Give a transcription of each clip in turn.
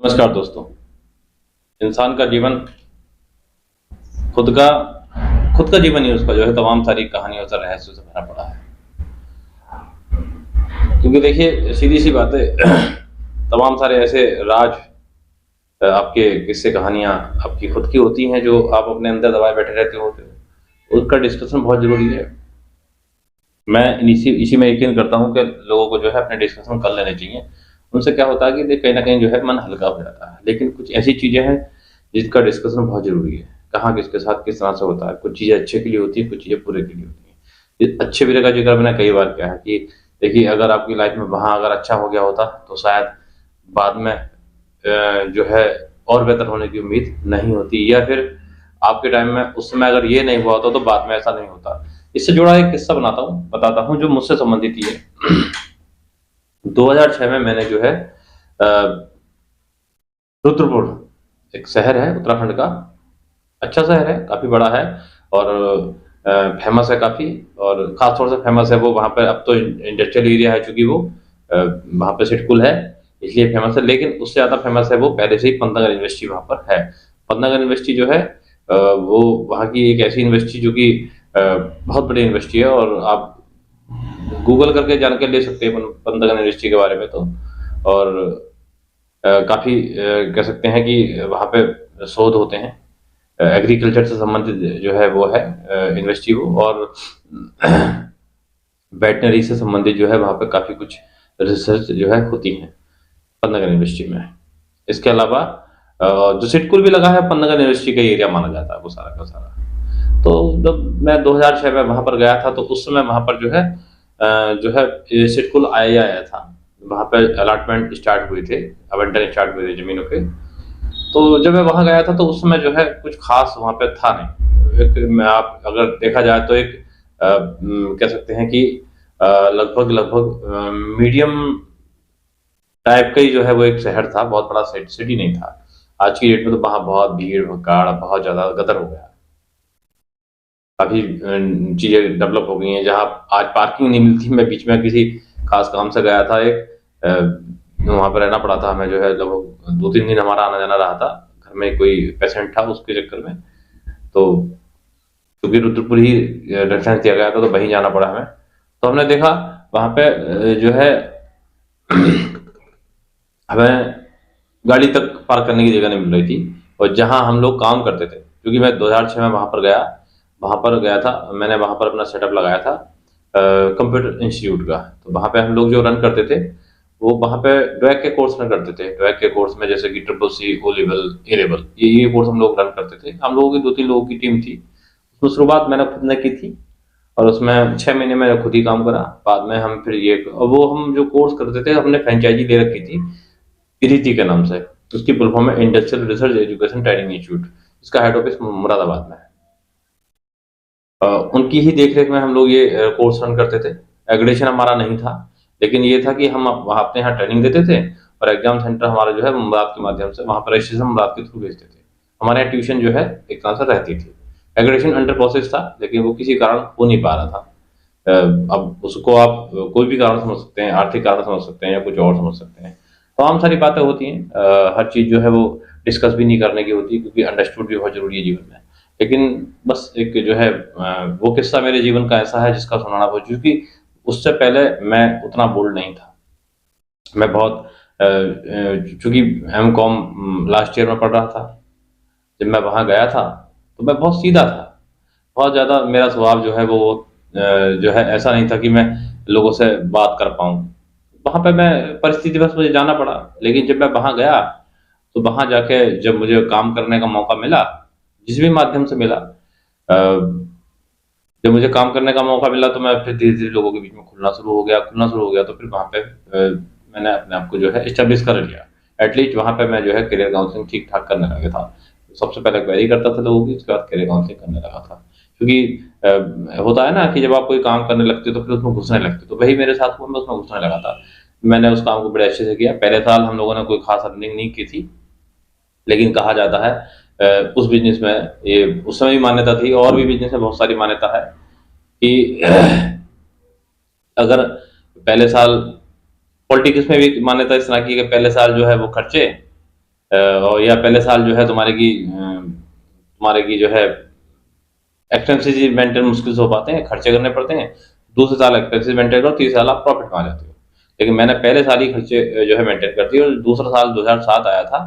नमस्कार दोस्तों। इंसान का जीवन खुद का खुद का जीवन ही उसका जो है तमाम सारी कहानियों से रहस्यों से भरा पड़ा है। क्योंकि देखिए सीधी सी बात है तमाम सारे ऐसे राज आपके किस्से कहानियाँ आपकी खुद की होती हैं जो आप अपने अंदर दबाए बैठे रहते होते हो। उसका डिस्कशन बहुत ज़रूरी है। मैं इसी इसी में यकीन करता हूँ कि लोगों को जो है अपने डिस्कशन कर लेने चाहिए। उनसे क्या होता है कि कहीं न कहीं जो है मन हल्का हो जाता है। लेकिन कुछ ऐसी चीज़ें हैं जिसका डिस्कशन बहुत ज़रूरी है। कहाँ किसके साथ किस तरह से होता है। कुछ चीज़ें अच्छे के लिए होती हैं, कुछ चीज़ें बुरे के लिए होती हैं। ये अच्छे बुरे का ज़िक्र मैंने कई बार किया है कि देखिए अगर आपकी लाइफ़ में वहाँ अगर अच्छा हो गया होता तो शायद बाद में जो है और बेहतर होने की उम्मीद नहीं होती या फिर आपके टाइम में उस समय अगर ये नहीं हुआ होता तो बाद में ऐसा नहीं होता। इससे जुड़ा एक किस्सा बताता हूँ जो मुझसे संबंधित ही है। 2006 में मैंने जो है रुद्रपुर एक शहर है उत्तराखंड का, अच्छा शहर है, काफ़ी बड़ा है और फेमस है काफ़ी और ख़ास तौर से फेमस है वो वहाँ पे अब तो इंडस्ट्रियल एरिया है चूँकि वो वहाँ पे सिडकुल है इसलिए फेमस है लेकिन उससे ज़्यादा फेमस है वो पहले से ही पंतनगर यूनिवर्सिटी वहाँ पर है। पंतनगर यूनिवर्सिटी जो है वो वहाँ की एक ऐसी यूनिवर्सिटी जो कि बहुत बड़ी यूनिवर्सिटी है और आप गूगल करके जानकारी ले सकते हैं पंतनगर यूनिवर्सिटी के बारे में तो और काफ़ी कह सकते हैं कि वहाँ पे शोध होते हैं। एग्रीकल्चर से संबंधित जो है वो है यूनिवर्सिटी वो और वेटनरी से संबंधित जो है वहाँ पे काफ़ी कुछ रिसर्च जो है होती है पंतनगर यूनिवर्सिटी में। इसके अलावा जो सिडकुल भी लगा है पंतनगर यूनिवर्सिटी का एरिया माना जाता है वो सारा का सारा। तो जब मैं 2006 में वहाँ पर गया था तो उस समय वहाँ पर जो है ये सिडकुल आया था। वहाँ पे अलॉटमेंट स्टार्ट हुए थे, आवंटन स्टार्ट हुए थे ज़मीनों के। तो जब मैं वहाँ गया था तो उस समय जो है कुछ ख़ास वहाँ पे था नहीं। एक मैं आप अगर देखा जाए तो एक कह सकते हैं कि लगभग मीडियम टाइप का ही जो है वो एक शहर था, बहुत बड़ा सिटी नहीं था। आज की डेट में तो वहाँ बहुत भीड़-भड़ाड़ बहुत ज़्यादा गदर हो गया। काफ़ी चीज़ें डेवलप हो गई हैं, जहाँ आज पार्किंग नहीं मिलती। मैं बीच में किसी ख़ास काम से गया था वहाँ पे रहना पड़ा था हमें जो है लगभग 2-3 दिन हमारा आना-जाना रहा था। घर में कोई पेशेंट था उसके चक्कर में। तो क्योंकि रुद्रपुर ही रेफ़रेंस दिया गया था तो वहीं जाना पड़ा हमें। तो हमने देखा वहाँ पे जो है हमें गाड़ी तक पार्क करने की जगह नहीं मिल रही थी और जहाँ हम लोग काम करते थे क्योंकि मैं 2006 में वहाँ पर गया था मैंने वहाँ पर अपना सेटअप लगाया था कंप्यूटर इंस्टीट्यूट का। तो वहाँ पे हम लोग जो रन करते थे वो वहाँ पे ड्वैक के कोर्स रन करते थे। ड्वैक के कोर्स में जैसे कि ट्रिपल सी, ओ लेवल, ए लेवल ये कोर्स हम लोग रन करते थे। हम लोगों की 2-3 लोगों की टीम थी। उसमें शुरुआत मैंने खुद ने की थी और उसमें 6 महीने मैंने खुद ही काम करा। बाद में हम फिर ये वो हम जो कोर्स करते थे हमने फ्रेंचाइज़ी ले रखी थी इरिटी के नाम से। उसकी फुल फॉर्म है industrial research education training institute. इसका हेड ऑफिस मुरादाबाद में है। उनकी ही देख-रेख में हम लोग ये कोर्स रन करते थे। एग्रीगेशन हमारा नहीं था, लेकिन ये था कि हम वहाँ अपने यहाँ ट्रेनिंग देते थे और एग्ज़ाम सेंटर हमारा जो है मुराद के माध्यम से वहाँ पर रजिस्ट्रेशन मुराद के थ्रू भेजते थे। हमारे यहाँ ट्यूशन जो है एक तरह से रहती थी। एग्रीगेशन अंडर प्रोसेस था, लेकिन वो किसी कारण हो नहीं पा रहा था। अब उसको आप कोई भी कारण समझ सकते हैं, आर्थिक कारण समझ सकते हैं या कुछ और समझ सकते हैं। तमाम सारी बातें होती हैं। हर चीज़ जो है वो डिस्कस भी नहीं करने की होती क्योंकि अंडरस्टूड भी बहुत ज़रूरी है जीवन में। लेकिन बस एक जो है वो किस्सा मेरे जीवन का ऐसा है जिसका सुनाना बहुत क्योंकि उससे पहले मैं उतना बोल्ड नहीं था। मैं बहुत चूँकि एमकॉम लास्ट ईयर में पढ़ रहा था। जब मैं वहाँ गया था, तो मैं बहुत सीधा था। बहुत ज़्यादा मेरा स्वभाव जो है वो जो है ऐसा नहीं था कि मैं लोगों से बात कर पाऊँ। वहाँ पे मैं परिस्थितिवश मुझे जाना पड़ा, लेकिन जब मैं वहाँ गया, तो वहाँ जाके जब मुझे काम करने का मौका मिला, जिस भी माध्यम से मिला जब मुझे काम करने का मौका मिला तो मैं फिर धीरे-धीरे लोगों के बीच में खुलना शुरू हो गया तो फिर वहाँ पे मैंने अपने आप को जो है एस्टेब्लिश कर लिया। एट लीस्ट वहाँ पे मैं जो है करियर काउंसलिंग ठीक-ठाक करने लगा था। सबसे पहले क्वेरी करता था लोगों की, उसके बाद करियर काउंसलिंग करने लगा था। क्योंकि होता है ना कि जब आप कोई काम करने लगते हो तो फिर उसमें घुसने लगते हो, तो वही मेरे साथ हुआ, मैं उसमें घुसने लगा था। मैंने उस काम को बड़े अच्छे से किया। पहले साल हम लोगों ने कोई खास अर्निंग नहीं की थी, लेकिन कहा जाता है उस बिज़नेस में ये उस समय भी मान्यता थी और भी बिज़नेस में बहुत सारी मान्यता है कि अगर पहले साल पॉलिटिक्स में भी मान्यता इस तरह की कि पहले साल जो है वो खर्चे और या पहले साल जो है तुम्हारे की जो है एक्सपेंसेस मेंटेन मुश्किल से हो पाते हैं, खर्चे करने पड़ते हैं। दूसरे साल एक्सपेंसेस मेंटेन करो, तीसरे साल आप प्रॉफिट में आ जाते हो। लेकिन मैंने पहले साल ही खर्चे जो है मेंटेन कर दिए, और दूसरा साल 2007 आया था।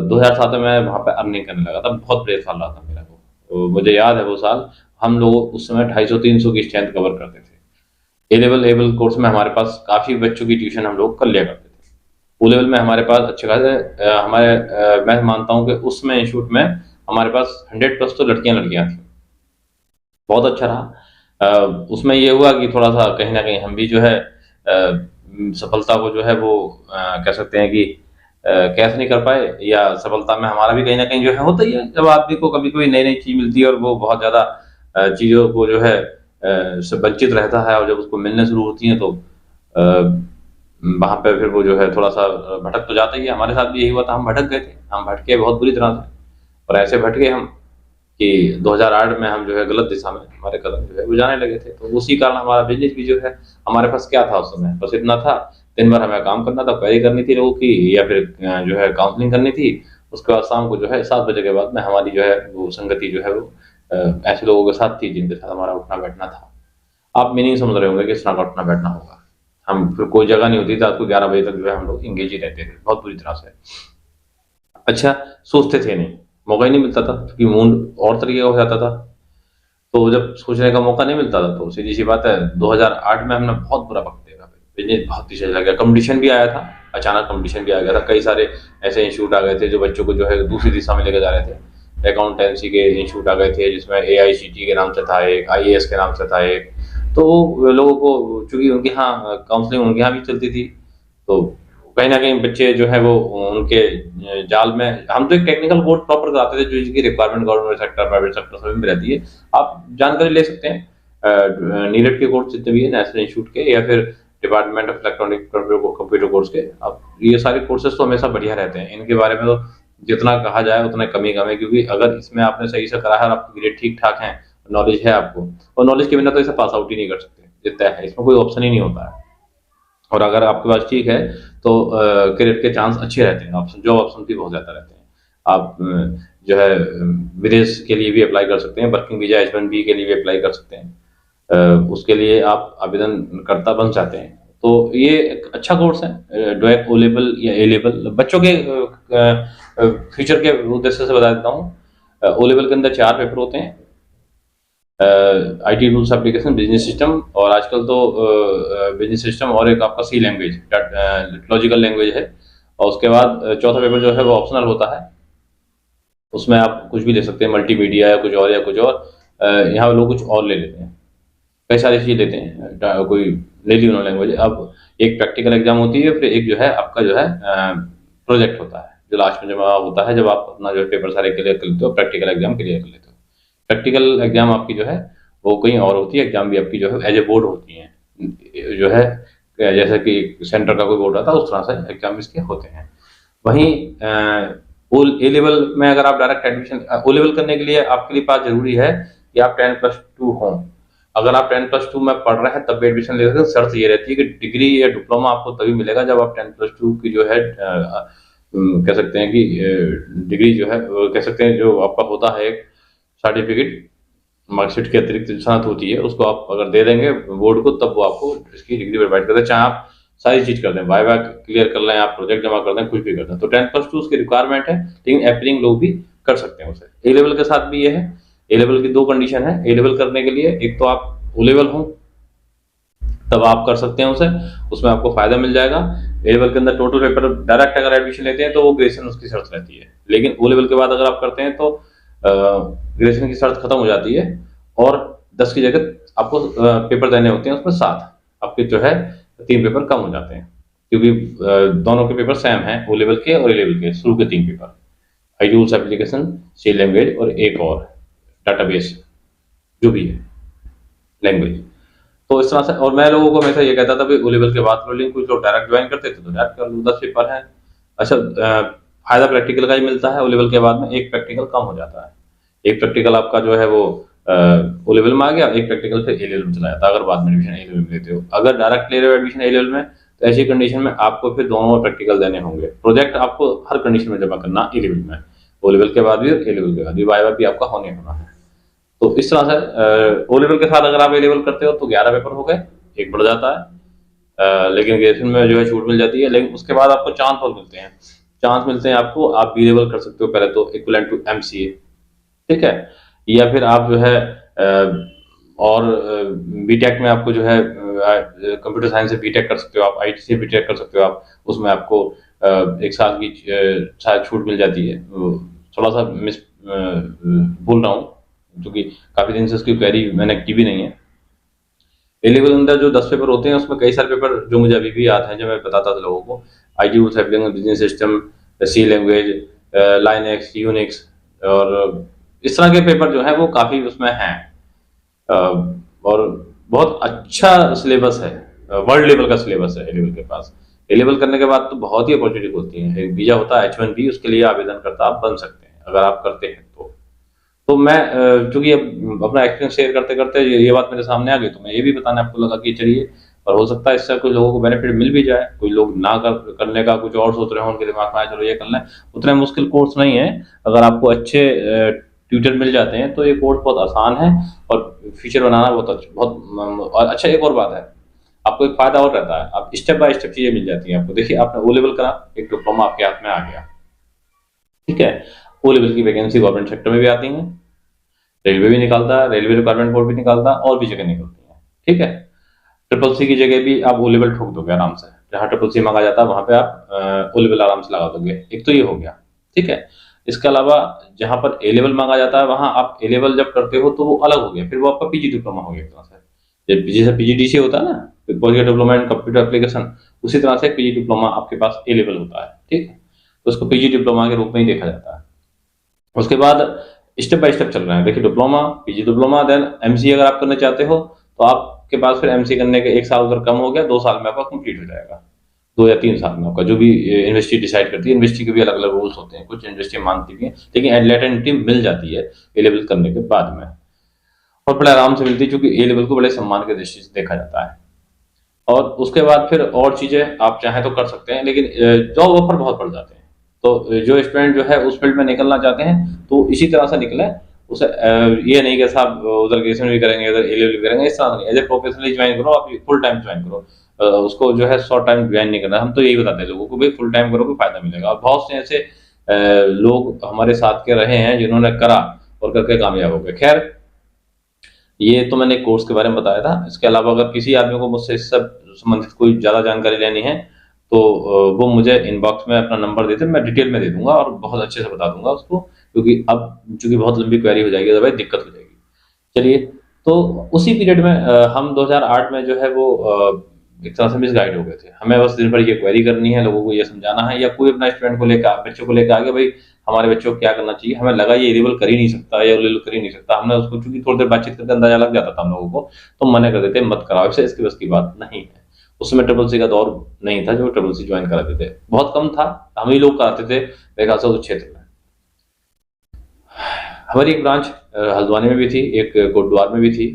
2007 में मैं वहाँ पे अर्निंग करने लगा था। बहुत ब्रेक साल रहा था मेरा वो। तो मुझे याद है वो साल, हम लोग उस समय 250-300 की स्ट्रेंथ कवर करते थे। ए लेवल कोर्स में हमारे पास काफ़ी बच्चों की ट्यूशन हम लोग कर लिया करते थे। ओ लेवल में हमारे पास अच्छे खासे मैं मानता हूँ कि उसमें इंस्टीट्यूट में हमारे पास 100 प्लस तो लड़कियां लड़कियां थी। बहुत अच्छा रहा। उसमें ये हुआ कि थोड़ा सा कहीं ना कहीं हम भी जो है सफलता को जो है वो कह सकते हैं कि कैश नहीं कर पाए, या सफलता में हमारा भी कहीं ना कहीं जो है होता ही है। जब आदमी को कभी कोई नई नई चीज मिलती है और वो बहुत ज्यादा चीजों को जो है से वंचित रहता है, और जब उसको मिलने शुरू होती है तो वहां पे फिर वो जो है थोड़ा सा भटक तो जाता ही है। हमारे साथ भी यही हुआ था, हम भटक गए थे, हम भटके बहुत बुरी तरह से। और ऐसे भटके हम कि 2008 में हम जो है गलत दिशा में हमारे कदम जो है वो जाने लगे थे। तो उसी कारण हमारा बिजनेस भी जो है, हमारे पास क्या था उस समय, बस इतना था, दिन भर हमें काम करना था, क्वेरी करनी थी लोगों की, या फिर जो है काउंसलिंग करनी थी। उसके बाद शाम को जो है 7 बजे के बाद में हमारी जो है वो संगति जो है वो ऐसे लोगों के साथ थी जिनके साथ हमारा उठना बैठना था। आप मीनिंग समझ रहे होंगे कि किस तरह का उठना बैठना होगा। हम फिर कोई जगह नहीं होती, रात को 11 बजे तक जो है हम लोग इंगेज ही रहते थे बहुत बुरी तरह से। अच्छा, सोचते थे नहीं, मौका ही नहीं मिलता था, क्योंकि मूड और तरीके का हो जाता था। तो जब सोचने का मौका नहीं मिलता था तो सीधी सी बात है, 2008 में हमने बहुत बुरा वक्त देखा। बिजनेस बहुत ही चला गया, कंपटीशन भी आया था, अचानक कंपटीशन भी आ गया था। कई सारे ऐसे इंस्टीट्यूट आ गए थे जो बच्चों को जो है दूसरी दिशा में लेकर जा रहे थे। अकाउंटेंसी के इंस्टीट्यूट आ गए थे, जिसमें AICT के नाम से था एक, IAS के नाम से था एक। तो लोगों को चूंकि उनके यहाँ काउंसलिंग उनके यहाँ भी चलती थी, तो कहीं न कहीं बच्चे जो है वो उनके जाल में, हम तो एक टेक्निकल कोर्स प्रॉपर कराते थे जो इसकी requirement government sector, private sector सभी में रहती है। आप जानकारी ले सकते हैं नीलेट के कोर्स जितने भी हैं, नेशनल इंस्टीट्यूट के, या फिर department of electronic computer course के। अब ये सारे कोर्सेज तो हमेशा बढ़िया रहते हैं, इनके बारे में तो जितना कहा जाए उतना कम ही कम है, क्योंकि अगर इसमें आपने सही से करा है और आपके ग्रेड ठीक-ठाक हैं, नॉलेज है आपको, और नॉलेज के बिना तो इसे पास आउट ही नहीं कर सकते, ये तय है, इसमें कोई ऑप्शन ही नहीं होता है। और अगर आपके पास ठीक है तो क्रेडिट के चांस अच्छे रहते हैं, ऑप्शन जॉब ऑप्शन भी बहुत ज़्यादा रहते हैं। आप जो है विदेश के लिए भी अप्लाई कर सकते हैं, वर्किंग वीजा H1B के लिए भी अप्लाई कर सकते हैं। उसके लिए आप आवेदनकर्ता बन जाते हैं। तो ये एक अच्छा कोर्स है, डोएक ओ लेवल या ए लेवल। बच्चों के फ्यूचर के उद्देश्य से बता देता हूँ। ओ लेवल के अंदर 4 पेपर होते हैं, IT rules application, business system, और आजकल तो बिजनेस सिस्टम, और एक आपका सी लैंग्वेज, लॉजिकल लैंग्वेज है। और उसके बाद चौथा पेपर जो है वो ऑप्शनल होता है, उसमें आप कुछ भी ले सकते हैं, मल्टीमीडिया या कुछ और, यहाँ लोग कुछ और ले लेते हैं, कई सारी चीज़ लेते हैं, कोई ले ली उन्होंने लैंग्वेज। अब एक प्रैक्टिकल एग्जाम होती है, फिर एक जो है आपका जो है प्रोजेक्ट होता है, जो लास्ट में जमा होता है जब आप अपना जो है पेपर सारे क्लियर कर लेते हो, प्रैक्टिकल एग्जाम क्लियर कर लेते हो। प्रैक्टिकल एग्जाम आपकी जो है वो कहीं और होती है, एग्जाम भी आपकी जो है एज ए बोर्ड होती है, जो है जैसे कि सेंटर का कोई बोर्ड आता है उस तरह से एग्जाम इसके होते हैं। वहीं ए लेवल में अगर आप डायरेक्ट एडमिशन, ओ लेवल करने के लिए आपके लिए पास जरूरी है कि आप 10+2 हों। अगर आप 10+2 में पढ़ रहे हैं तब भी एडमिशन ले सकते हैं। शर्त ये रहती है कि डिग्री या डिप्लोमा आपको तभी मिलेगा जब आप 10+2 की जो है कह सकते हैं कि डिग्री जो है कह सकते हैं, जो आपका होता है एक सर्टिफिकेट, मार्कशीट के अतिरिक्त जो सनद होती है, उसको आप अगर दे देंगे बोर्ड को, तब वो आपको इसकी डिग्री प्रोवाइड करते हैं, चाहे आप सारी चीज़ कर दें, वाइवा क्लियर कर लें, आप प्रोजेक्ट जमा कर दें, कुछ भी कर दें। तो 10+2 उसकी रिक्वायरमेंट है, लेकिन अप्लाइंग लोग भी कर सकते हैं उसे। ए लेवल के साथ भी ये है। ए लेवल की 2 कंडीशन है ए लेवल करने के लिए, एक तो आप ओ लेवल हो तब आप कर सकते हैं उसे, उसमें आपको फायदा मिल जाएगा। ए लेवल के अंदर टोटल पेपर डायरेक्ट अगर एडमिशन लेते हैं तो वो ग्रेजुएशन उसकी शर्त रहती है, लेकिन ओ लेवल के बाद अगर आप करते हैं तो ग्रेजुएशन की शर्त खत्म हो जाती है, और 10 की जगह आपको पेपर देने होते हैं, उसमें 7 आपके जो है 3 पेपर कम हो जाते हैं, क्योंकि दोनों के पेपर सेम हैं, ओ लेवल के और ए लेवल के, शुरू के 3 paper, I tools application, C language, और एक और डाटाबेस जो भी है लैंग्वेज। तो इस तरह से, और मैं लोगों को हमेशा ये कहता था कि ओ लेवल के बाद लो, लेकिन कुछ लोग डायरेक्ट ज्वाइन करते थे तो डायरेक्ट कर लो, 10 पेपर है। अच्छा, फायदा प्रैक्टिकल का ही मिलता है। ओ लेवल के बाद में एक प्रैक्टिकल कम हो जाता है, एक प्रैक्टिकल आपका जो है वो ओ लेवल में आ गया, एक प्रैक्टिकल फिर ए लेवल में चला जाता है अगर बाद में एडमिशन ए लेवल में लेते हो। अगर डायरेक्ट ले रहे हो एडमिशन ए लेवल में, तो ऐसी कंडीशन में आपको फिर दोनों प्रैक्टिकल देने होंगे। प्रोजेक्ट आपको हर कंडीशन में जमा करना ए लेवल में, ओ लेवल के बाद भी और ए लेवल के बाद भी, वाइवा भी आपका होने होना है। तो इस तरह से ओ लेवल के साथ अगर आप ए लेवल करते हो तो 11 पेपर हो गए, एक बढ़ जाता है। लेकिन ग्रेजुएशन में जो है छूट मिल जाती है, लेकिन उसके बाद आपको चांस और मिलते हैं। चांस मिलते हैं आपको, आप बी लेवल कर सकते हो पहले तो, इक्विवेलेंट टू एमसीए, ठीक है। या फिर आप जो है और बीटेक में आपको जो है कंप्यूटर साइंस से बीटेक कर सकते हो आप, आईटी से बीटेक कर सकते हो आप। उसमें आपको 1 साल की शायद छूट मिल जाती है। थोड़ा सा मिस बोल रहा हूँ क्योंकि काफ़ी दिन से उसकी क्वेरी मैंने की भी नहीं है। ए लेवल के अंदर जो 10 पेपर होते हैं उसमें कई सारे पेपर जो मुझे अभी भी याद हैं, जो मैं बताता था लोगों को, IT tools, business system, C language, Linux, Unix, और इस तरह के पेपर जो है वो काफ़ी उसमें हैं। और बहुत अच्छा सिलेबस है, वर्ल्ड लेवल का सिलेबस है ए लेवल के पास। ए लेवल करने के बाद तो बहुत ही अपॉर्चुनिटी होती है। एक वीजा होता है H1B, उसके लिए आवेदन करता आप बन सकते हैं अगर आप करते हैं तो मैं चूंकि अब अपना एक्सपीरियंस शेयर करते करते ये बात मेरे सामने आ गई, तो मैं ये भी बताने आपको लगा कि चलिए, और हो सकता है इससे कुछ लोगों को बेनिफिट मिल भी जाए। कोई लोग ना करने का कुछ और सोच रहे हो, उनके दिमाग में आए चलो ये कर लें। उतना मुश्किल कोर्स नहीं है, अगर आपको अच्छे ट्यूटर मिल जाते हैं तो ये कोर्स बहुत आसान है और फ्यूचर बनाना बहुत अच्छा, बहुत और अच्छा। एक और बात है, आपको एक फायदा और रहता है, आप स्टेप बाय स्टेप चीजें मिल जाती हैं आपको। देखिए, आपने ओ लेवल करा, एक डिप्लोमा आपके हाथ में आ गया, ठीक है। ओ लेवल की वैकेंसी गवर्नमेंट सेक्टर में भी आती है, रेलवे भी निकालता है, रेलवे रिक्वायरमेंट बोर्ड भी निकालता है, और भी जगह निकलती है, ठीक है। ट्रिपल सी की जगह भी आप ओ लेवल ठोक दोगे आराम से, जहां ट्रिपल सी मांगा जाता है वहां पे आप ओ लेवल आराम से लगा दोगे। एक तो ये हो गया, ठीक है। इसके अलावा जहां पर ए लेवल मांगा जाता है वहां आप ए लेवल जब करते हो तो वो अलग हो गया, फिर वो आपका पीजी डिप्लोमा हो गया एक तरह से। जैसे पीजीडीसी होता है ना, post diploma in computer application, उसी तरह से पीजी डिप्लोमा आपके पास ए लेवल होता है, ठीक है। तो उसको पीजी डिप्लोमा के रूप में ही देखा जाता है। उसके बाद स्टेप बाय स्टेप चल रहे हैं। देखिए, diploma, PG diploma, then MCA अगर आप करना चाहते हो तो आपके पास फिर एमसीए करने के 1 साल उधर कम हो गया, 2 साल में आपका कंप्लीट हो जाएगा, 2 या 3 साल में आपका, जो भी यूनिवर्सिटी डिसाइड करती है। यूनिवर्सिटी के भी अलग अलग रूल्स होते हैं, कुछ यूनिवर्सिटी मानती भी है, लेकिन एडलेटेंटी मिल जाती है ए लेवल करने के बाद में, और बड़े आराम से मिलती है, क्योंकि ए लेवल को बड़े सम्मान के दृष्टि से देखा जाता है। और उसके बाद फिर और चीजें आप चाहें तो कर सकते हैं, लेकिन जॉब ऑफर बहुत बढ़ जाते हैं। तो जो स्टूडेंट जो है उस फील्ड में निकलना चाहते हैं तो इसी तरह से निकले। उसे ये नहीं कि साहब उधर ग्रेजुएशन भी करेंगे, इधर ए लेवल भी करेंगे, इस तरह नहीं। एज ए प्रोफेशनली ज्वाइन करो, आप फुल टाइम ज्वाइन करो। उसको जो है शॉर्ट टाइम ज्वाइन नहीं करना। हम तो यही बताते हैं लोगों को, भाई फुल टाइम करोगे फायदा मिलेगा। और बहुत से ऐसे लोग हमारे साथ के रहे हैं जिन्होंने करा और करके कामयाब हो गए। खैर, ये तो मैंने कोर्स के बारे में बताया था। इसके अलावा अगर किसी आदमी को मुझसे इस सब संबंधित कोई ज़्यादा जानकारी लेनी है तो वो मुझे इनबॉक्स में अपना नंबर देते, मैं डिटेल में दे दूंगा और बहुत अच्छे से बता दूंगा उसको, क्योंकि अब चूंकि बहुत लंबी क्वेरी हो जाएगी तो भाई दिक्कत हो जाएगी। चलिए, तो उसी पीरियड में हम 2008 में जो है वो एक तरह से मिसगाइड हो गए थे। हमें बस दिन भर ये क्वेरी करनी है, लोगों को ये समझाना है, या कोई अपना स्टूडेंट को लेकर, बच्चों को लेकर आ गया, भाई हमारे बच्चों को क्या करना चाहिए। हमें लगा ये लेवल कर ही नहीं सकता या लेवल कर ही नहीं सकता। हमने उसको, चूंकि थोड़ी देर बातचीत करके अंदाजा लग जाता था हम लोगों को, तो मना कर देते, मत कराओ इसे, इसकी बस की बात नहीं है। उस समय ट्रिपल सी का दौर नहीं था जो ट्रिपल सी ज्वाइन कराते थे, बहुत कम था, हम ही लोग कराते थे मेरे ख्याल से उस क्षेत्र में। हमारी एक ब्रांच हल्द्वानी में भी थी, एक कोटद्वार में भी थी,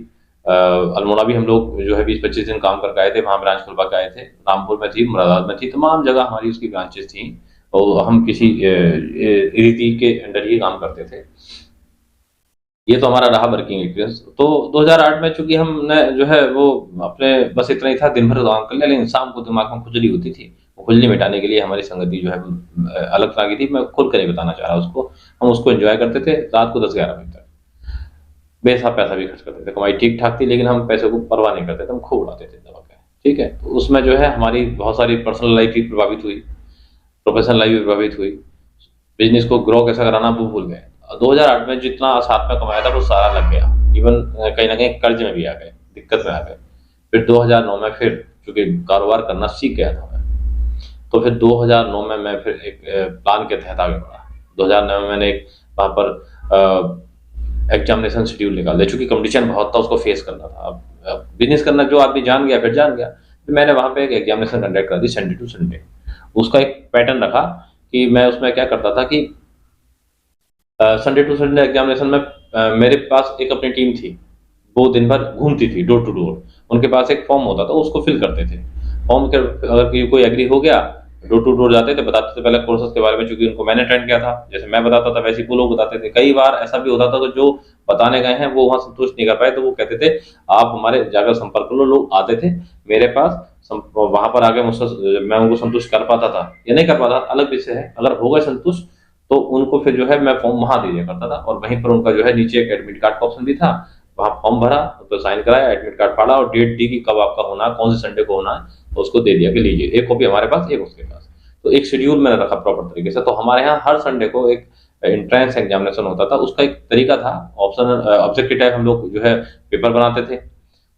अल्मोड़ा भी हम लोग जो है 20-25 दिन काम करके आए थे, वहाँ ब्रांच खुलवा के आए थे। रामपुर में थी, मुरादाबाद में थी, तमाम जगह हमारी उसकी ब्रांचेस थी, और हम किसी रीति के अंडर ही काम करते थे। ये तो हमारा रहा वर्किंग एक्सपीरियंस। तो 2008 में चूंकि हमने जो है वो अपने बस इतना ही था, दिन भर काम कर लिया, लेकिन शाम को दिमाग में खुजली होती थी। वो खुजली मिटाने के लिए हमारी संगति जो है अलग तरह की थी, मैं खुल कर नहीं बताना चाह रहा उसको। हम उसको एंजॉय करते थे रात को 10-11 बजे तक, बेहिसाब पैसा भी खर्च करते थे। कमाई ठीक ठाक थी, लेकिन हम पैसे को परवाह नहीं करते थे, हम खूब उड़ाते थे दबा के, ठीक है। तो उसमें जो है हमारी बहुत सारी पर्सनल लाइफ भी प्रभावित हुई, प्रोफेशनल लाइफ भी प्रभावित हुई, बिजनेस को ग्रो कैसे कराना वो भूल गए। 2008 में जितना साथ में कमाया था वो सारा लग गया, इवन कहीं ना कहीं कर्ज में भी आ गए, दिक्कत में आ गए। फिर 2009 में फिर चूंकि कारोबार करना सीख गया था मैं, तो फिर 2009 में मैं फिर एक प्लान के तहत आगे बढ़ा। 2009 में मैंने एक वहाँ पर एग्जामिनेशन शेड्यूल निकाल दिया, चूंकि कंपटीशन बहुत था, उसको फेस करना था। अब बिजनेस करना जो आदमी जान गया फिर जान गया। फिर मैंने वहाँ पे एक एग्जामिनेशन कंडक्ट कर दी, संडे टू संडे। उसका एक पैटर्न रखा कि मैं उसमें क्या करता था कि संडे टू संडे एग्जामिनेशन में मेरे पास एक अपनी टीम थी, वो दिन भर घूमती थी डोर टू डोर। उनके पास एक फॉर्म होता था, उसको फिल करते थे। फॉर्म के अगर कोई एग्री हो गया, डोर टू डोर जाते थे, बताते थे पहले कोर्सेज के बारे में, चूँकि उनको मैंने अटेंड किया था, जैसे मैं बताता था वैसे ही वो लोग बताते थे। कई बार ऐसा भी होता था कि जो बताने गए हैं वो वहाँ संतुष्ट नहीं कर पाए, तो वो कहते थे आप हमारे जाकर संपर्क कर लो। लोग आते थे मेरे पास, वहाँ पर आके मुझसे, मैं उनको संतुष्ट कर पाता था या नहीं कर पाता अलग विषय है। अगर हो गए संतुष्ट तो उनको फिर जो है मैं फॉर्म वहाँ दे दिया करता था, और वहीं पर उनका जो है नीचे एक एडमिट कार्ड का ऑप्शन भी था, वहाँ फॉर्म भरा, तो साइन कराया, एडमिट कार्ड फाड़ा और डेट दी कि कब आपका होना है, कौन से संडे को होना है, तो उसको दे दिया कि लीजिए, एक कॉपी हमारे पास, एक उसके पास। तो एक शेड्यूल मैंने रखा प्रॉपर तरीके से। तो हमारे यहाँ हर संडे को एक एंट्रेंस एग्जामिनेशन होता था, उसका एक तरीका था, ऑप्शन ऑब्जेक्टिव टाइप हम लोग जो है पेपर बनाते थे,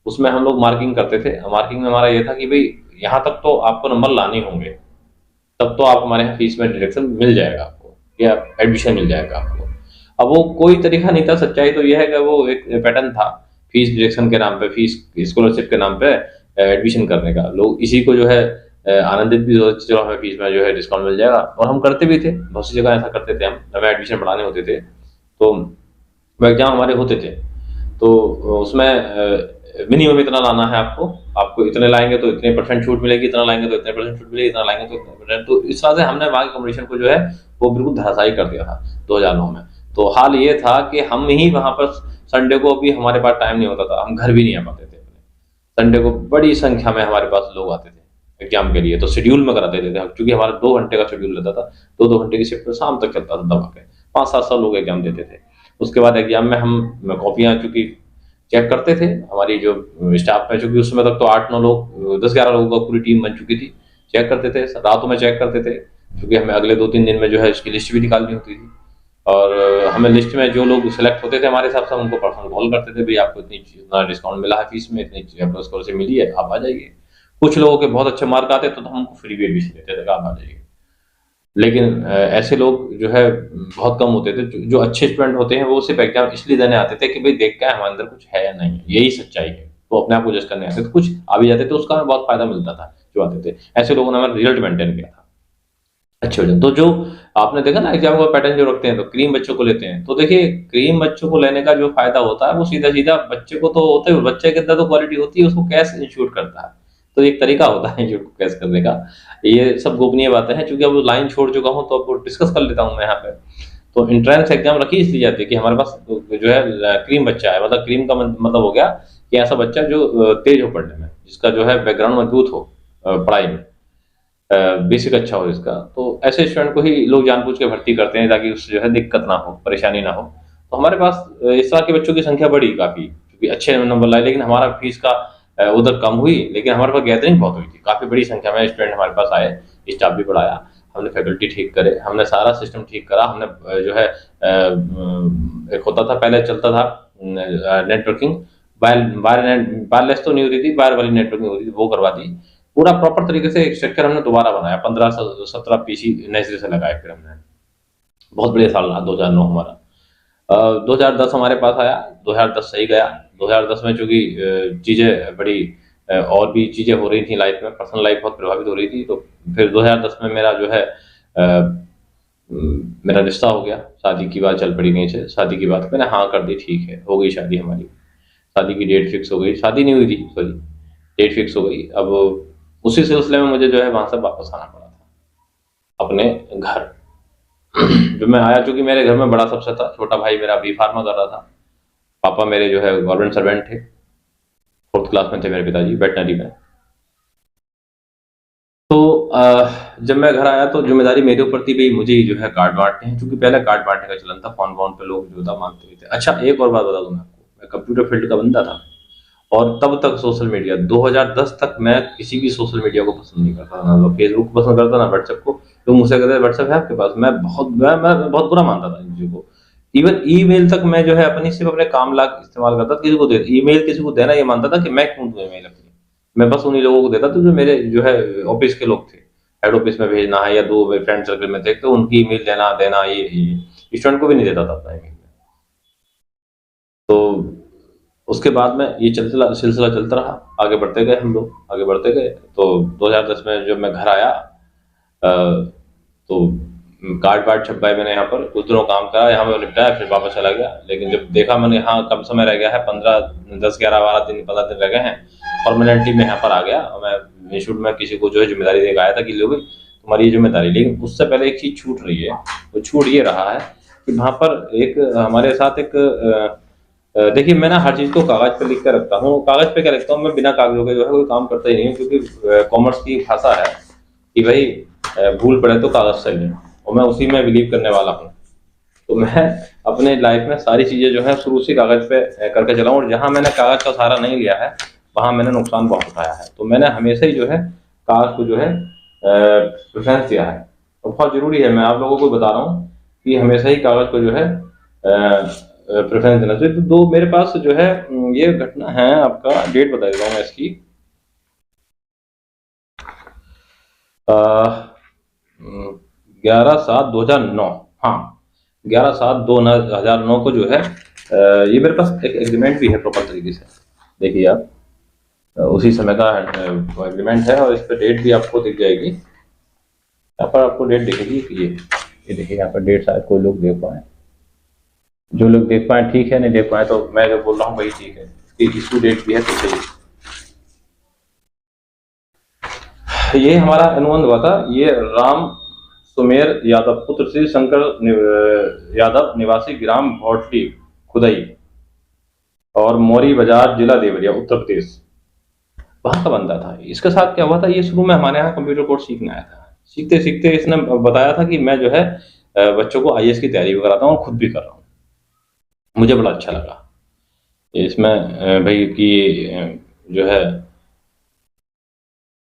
उसमें हम लोग मार्किंग करते थे। मार्किंग में हमारा ये था कि भाई यहाँ तक तो आपको नंबर लाने होंगे, तब तो आप हमारे यहाँ फीस में डिडक्शन मिल जाएगा आपको, या एडमिशन मिल जाएगा आपको। अब वो कोई तरीका नहीं था, सच्चाई तो यह है कि वो एक पैटर्न था, फीस डिडक्शन के नाम पे, फीस स्कॉलरशिप के नाम पे एडमिशन करने का। लोग इसी को जो है आनंदित भी होते, चलो हमें फीस में जो है डिस्काउंट मिल जाएगा, और हम करते भी थे, बहुत सी जगह ऐसा करते थे। हम हमें एडमिशन बढ़ाने होते थे तो वो एग्जाम हमारे होते थे, तो उसमें मिनिमम इतना लाना है आपको, आपको इतने लाएंगे तो इतने परसेंट छूट मिलेगी, इतना लाएंगे तो इतने परसेंट छूट मिलेगी, इतना लाएंगे तो इतने परसेंट। तो इस तरह से हमने वहाँ की कंपटीशन को जो है वो बिल्कुल धराशायी कर दिया था 2009 में। तो हाल ये था कि हम ही वहाँ पर संडे को भी हमारे पास टाइम नहीं होता था, हम घर भी नहीं आ पाते थे अपने। संडे को बड़ी संख्या में हमारे पास लोग आते थे एग्जाम के लिए, तो शेड्यूल में करा देते थे, क्योंकि हमारा 2 घंटे का शेड्यूल रहता था, 2-2 घंटे की शिफ्ट शाम तक चलता था दबा के, 500-700 लोग एग्जाम देते थे। उसके बाद एग्जाम में हम कॉपियाँ चूंकि चेक करते थे, हमारी जो स्टाफ में, चूंकि उस समय तक तो 8-9 लोग, 10-11 लोगों का पूरी टीम बन चुकी थी, चेक करते थे, रातों में चेक करते थे, क्योंकि हमें अगले 2-3 दिन में जो है इसकी लिस्ट भी निकालनी होती थी। और हमें लिस्ट में जो लोग सिलेक्ट होते थे हमारे हिसाब से, हम उनको पर्सनल कॉल करते थे, भाई आपको इतना डिस्काउंट मिला है फीस में, इतनी आपको स्कॉलरशिप मिली है, आप आ जाइए। कुछ लोगों के बहुत अच्छे मार्क आते तो हम उनको फ्री भी एडमिशन देते थे, आप आ जाइए। लेकिन ऐसे लोग जो है बहुत कम होते थे। जो अच्छे स्टूडेंट होते हैं वो सिर्फ एग्जाम इसलिए देने आते थे कि भाई देखते हैं हमारे अंदर कुछ है या नहीं है, यही सच्चाई है। वो अपने आप को जज करने आते थे, कुछ आ भी जाते थे, उसका हमें बहुत फायदा मिलता था जो आते थे। ऐसे लोगों ने हमारा रिजल्ट मेंटेन किया था अच्छे वजन। तो जो आपने देखा ना एग्जाम का पैटर्न जो रखते हैं, तो क्रीम बच्चों को लेते हैं, तो देखिए क्रीम बच्चों को लेने का जो फायदा होता है वो सीधा सीधा बच्चे को तो होता है, बच्चे के अंदर तो क्वालिटी होती है, उसको कैश इंश्योर करता है। तो एक तरीका होता है इंश्योर को कैश करने का। ये सब गोपनीय बातें हैं, चूंकि अब लाइन छोड़ चुका हूँ तो अब डिस्कस कर लेता हूँ मैं यहाँ पे। तो एंट्रेंस एग्जाम रखी इसलिए जाती है कि हमारे पास जो है क्रीम बच्चा है, मतलब क्रीम का मतलब हो गया कि ऐसा बच्चा जो तेज हो पढ़ने में, जिसका जो है बैकग्राउंड मजबूत हो पढ़ाई में, बेसिक अच्छा हो इसका। तो ऐसे स्टूडेंट को ही लोग जानबूझ के भर्ती करते हैं ताकि उससे जो है दिक्कत ना हो, परेशानी ना हो। तो हमारे पास इस तरह के बच्चों की संख्या बढ़ी काफ़ी, क्योंकि अच्छे नंबर लाए, लेकिन हमारा फीस का उधर कम हुई, लेकिन हमारे पास गैदरिंग बहुत हुई थी, काफ़ी बड़ी संख्या में स्टूडेंट हमारे पास आए, स्टाफ भी बढ़ाया, हमने फैकल्टी ठीक करे, हमने सारा सिस्टम ठीक करा, हमने जो है एक होता था पहले चलता था नेटवर्किंग, वायरलेस तो नहीं होती थी, वायर वाली नेटवर्किंग होती थी, वो करवा दी। पूरा प्रॉपर तरीके से एक स्ट्रक्चर हमने दोबारा बनाया, 15-17 पीसी नए सिरे से लगाए फिर हमने। बहुत बढ़िया साल रहा 2009 हमारा। 2010 हमारे पास आया, 2010 सही गया। 2010 में चूंकि चीज़ें बड़ी और भी चीज़ें हो रही थी लाइफ में, पर्सनल लाइफ बहुत प्रभावित हो रही थी, तो फिर 2010 में मेरा जो है मेरा रिश्ता हो गया, शादी की बात चल पड़ी कहीं से, शादी की बात मैंने हाँ कर दी, ठीक है हो गई शादी हमारी, शादी की डेट फिक्स हो गई, शादी नहीं हुई थी सॉरी, डेट फिक्स हो गई। अब उसी सिलसिले में मुझे जो है वहां से वापस आना पड़ा था अपने घर। जब मैं आया, चूंकि मेरे घर में बड़ा सबसे था, छोटा भाई मेरा बी फार्मा कर रहा था, पापा मेरे जो है गवर्नमेंट सर्वेंट थे, 4th क्लास में थे मेरे पिताजी, वेटनरी में। तो जब मैं घर आया तो जिम्मेदारी मेरे ऊपर थी, भाई मुझे ही जो है कार्ड बांटने हैं, क्योंकि पहले कार्ड बांटने का चलन था, फोन वोन पे लोग जो था मांगते भी थे। अच्छा एक और बात बता दूं मैं आपको, मैं कंप्यूटर फील्ड का बंदा था, और तब तक सोशल मीडिया, 2010 तक मैं किसी भी सोशल मीडिया को पसंद नहीं करता, ना तो फेसबुक को पसंद करता, ना व्हाट्सएप को। तो मुझसे कहते व्हाट्सएप है आपके पास, मैं बहुत बुरा मानता था इन चीजों को। इवन ईमेल तक मैं जो है अपनी सिर्फ अपने काम लायक इस्तेमाल करता था, किसी को दे ईमेल किसी को देना ये मानता था कि मैं क्यों दूं ईमेल अपनी, मैं बस उन्हीं लोगों को देता था जो मेरे जो है ऑफिस के लोग थे, हेड ऑफिस में भेजना है, या दो फ्रेंड सर्कल में थे तो उनकी ईमेल देना देना, ये स्टूडेंट को भी नहीं देता था अपना ईमेल। तो उसके बाद में ये सिलसिला चलता रहा, आगे बढ़ते गए हम लोग, आगे बढ़ते गए। तो 2010 में जब मैं घर आया तो कार्ड वार्ड छपवाए मैंने, यहाँ पर कुछ दिनों काम करा, यहाँ पर निपटाया, फिर वापस चला गया। लेकिन जब देखा मैंने यहाँ कम समय रह गया है, 10-11-12 दिन 15 दिन रह गए हैं, परमानेंटली मैं यहाँ पर आ गया और मैं इंस्टीट्यूट में किसी को जो है जिम्मेदारी देकर आया था कि लो भाई तुम्हारी ये जिम्मेदारी, लेकिन उससे पहले एक चीज छूट रही है। वो छूट ये रहा है कि वहाँ पर एक हमारे साथ एक देखिए मैं ना हर चीज को कागज पे लिख कर रखता हूँ। कागज पे क्या लिखता हूँ मैं, बिना कागजों के जो है कोई काम करता ही नहीं हूँ, क्योंकि कॉमर्स की भाषा है कि भाई भूल पड़े तो कागज सही है, और मैं उसी में बिलीव करने वाला हूँ। तो मैं अपने लाइफ में सारी चीजें जो है शुरू से कागज पे करके चला हूँ, और जहां मैंने कागज का सहारा नहीं लिया है वहां मैंने नुकसान बहुत उठाया है। तो मैंने हमेशा ही जो है कागज को जो है प्रेफरेंस दिया है, और बहुत जरूरी है, मैं आप लोगों को बता रहा हूँ कि हमेशा ही कागज को जो है प्रेफरेंस देना चाहिए। तो दो मेरे पास जो है ये घटना है, आपका डेट बता देता हूँ मैं इसकी। 11/7/2009, हाँ 11/7/2009 को जो है ये मेरे पास एक एग्रीमेंट भी है प्रॉपर तरीके से, देखिए आप उसी समय का एग्रीमेंट है, और इस पर डेट भी आपको दिख जाएगी। यहाँ पर आपको डेट दिखेगी कि ये देखिए यहाँ पर डेट, शायद कोई लोग देख पाए, जो लोग देख पाए ठीक है, नहीं देख पाए तो मैं जो बोल रहा हूँ वही ठीक है। इसकी इशू डेट भी है तो सही। ये हमारा अनुबंध हुआ था, ये राम सुमेर यादव पुत्र श्री शंकर यादव निवासी ग्राम भौटली खुदई और मौरी बाजार जिला देवरिया उत्तर प्रदेश, वहां का बंदा था। इसके साथ क्या हुआ था, ये शुरू में हमारे यहाँ कंप्यूटर कोर्स सीखने आया था। सीखते सीखते इसने बताया था कि मैं जो है बच्चों को आईएएस की तैयारी भी कराता हूँ और खुद भी कर रहा हूँ। मुझे बड़ा अच्छा लगा इसमें भाई कि जो है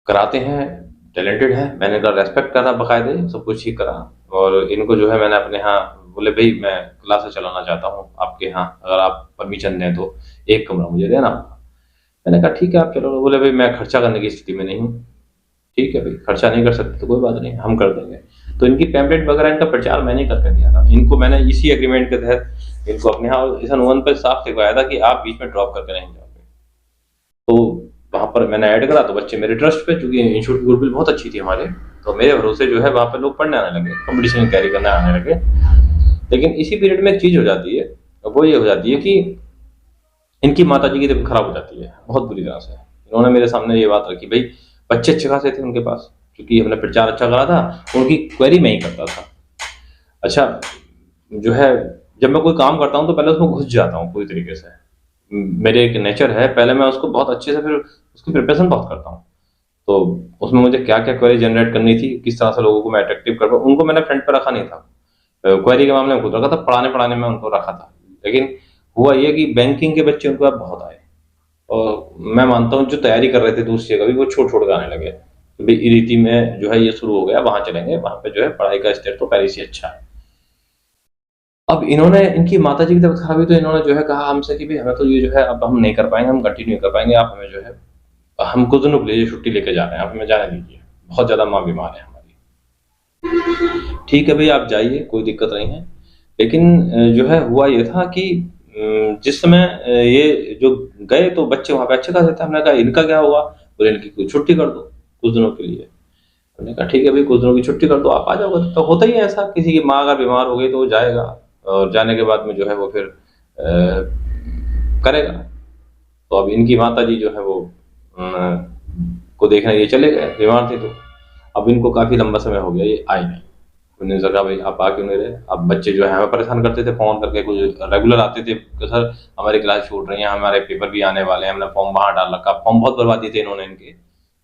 कराते हैं, टैलेंटेड है। मैंने इनका रेस्पेक्ट करा बाकायदे, सब कुछ ठीक करा, और इनको जो है मैंने अपने यहाँ बोले भाई मैं क्लासेस चलाना चाहता हूँ आपके यहाँ, अगर आप परमिशन दें तो एक कमरा मुझे देना। मैंने कहा ठीक है आप चलो। बोले भाई मैं खर्चा करने की स्थिति में नहीं हूँ। ठीक है भाई, खर्चा नहीं कर सकते तो कोई बात नहीं, हम कर देंगे। तो इनकी पैम्पलेट वगैरह इनका प्रचार मैंने करके दिया था। इनको मैंने इसी एग्रीमेंट के तहत इनको अपने यहाँ इस अनुबंध पर साफ लिखवाया था कि आप बीच में ड्रॉप करके नहीं जाओगे। तो वहाँ पर मैंने ऐड करा, तो बच्चे मेरे ट्रस्ट पे, चूंकि इंस्टीट्यूट की गुडविल बहुत अच्छी थी हमारे, तो मेरे भरोसे जो है वहाँ पे लोग पढ़ने आने लगे, कंपटीशन की तैयारी करने आने लगे। लेकिन इसी पीरियड में एक चीज हो जाती है, वो ये हो जाती है कि इनकी माता जी की तबीयत खराब हो जाती है बहुत बुरी तरह से। इन्होंने मेरे सामने ये बात रखी, भाई बच्चे अच्छे खासे थे उनके पास, क्योंकि हमने प्रचार अच्छा करा था, उनकी क्वेरी मैं ही करता था। अच्छा जो है जब मैं कोई काम करता हूँ तो पहले उसमें घुस जाता हूँ पूरी तरीके से, मेरे एक नेचर है, पहले मैं उसको बहुत अच्छे से फिर उसकी प्रिपरेशन बहुत करता हूँ। तो उसमें मुझे क्या क्या क्वेरी जनरेट करनी थी, किस तरह से लोगों को मैं अट्रैक्टिव कर पाऊँ, उनको मैंने फ्रंट पर रखा नहीं था। क्वेरी के मामले में खुद रखा था, पढ़ाने पढ़ाने में उनको रखा था। लेकिन हुआ ये कि बैंकिंग के बच्चे उनको अब बहुत आए, और मैं मानता हूँ जो तैयारी कर रहे थे दूसरी जगह भी, वो छोड़ छोड़ के आने लगे। भाई रीति में जो है ये शुरू हो गया, वहां चलेंगे, वहां पे जो है पढ़ाई का स्टेट तो पहले से अच्छा है। अब इन्होंने, इनकी माता जी की तबीयत खराब हुई तो इन्होंने जो है कहा हमसे कि भाई हमें तो ये जो है अब हम नहीं कर पाएंगे, हम कंटिन्यू नहीं कर पाएंगे, आप हमें जो है हम कुछ दिनों के लिए छुट्टी लेके जा रहे हैं, आप हमें जाने दीजिए, बहुत ज्यादा माँ बीमार है हमारी। ठीक है भाई आप जाइए, कोई दिक्कत नहीं है। लेकिन जो है हुआ ये था कि जिस समय ये जो गए तो बच्चे वहां पे अच्छे खासे थे। हमने कहा इनका क्या होगा, बोले इनकी कोई छुट्टी कर दो कुछ दिनों के लिए। हमने कहा ठीक है भाई कुछ दिनों की छुट्टी कर दो, आप आ जाओगे। तो होता ही है ऐसा, किसी की माँ अगर बीमार हो गई तो वो जाएगा, और जाने के बाद में जो है वो फिर करेगा। तो अब इनकी माता जी जो है वो को देखने ये चले गए, बीमार थे तो। अब इनको काफी लंबा समय हो गया ये आए नहीं। उन्होंने कहा भाई आप आ क्यों नहीं रहे। अब बच्चे जो है हमें परेशान करते थे फोन करके, कुछ रेगुलर आते थे कि सर हमारी क्लास छूट रही है, हमारे पेपर भी आने वाले हैं, हमने फॉर्म वहां डाल रखा। फॉर्म बहुत बर्बाद दिए थे इन्होंने, इनके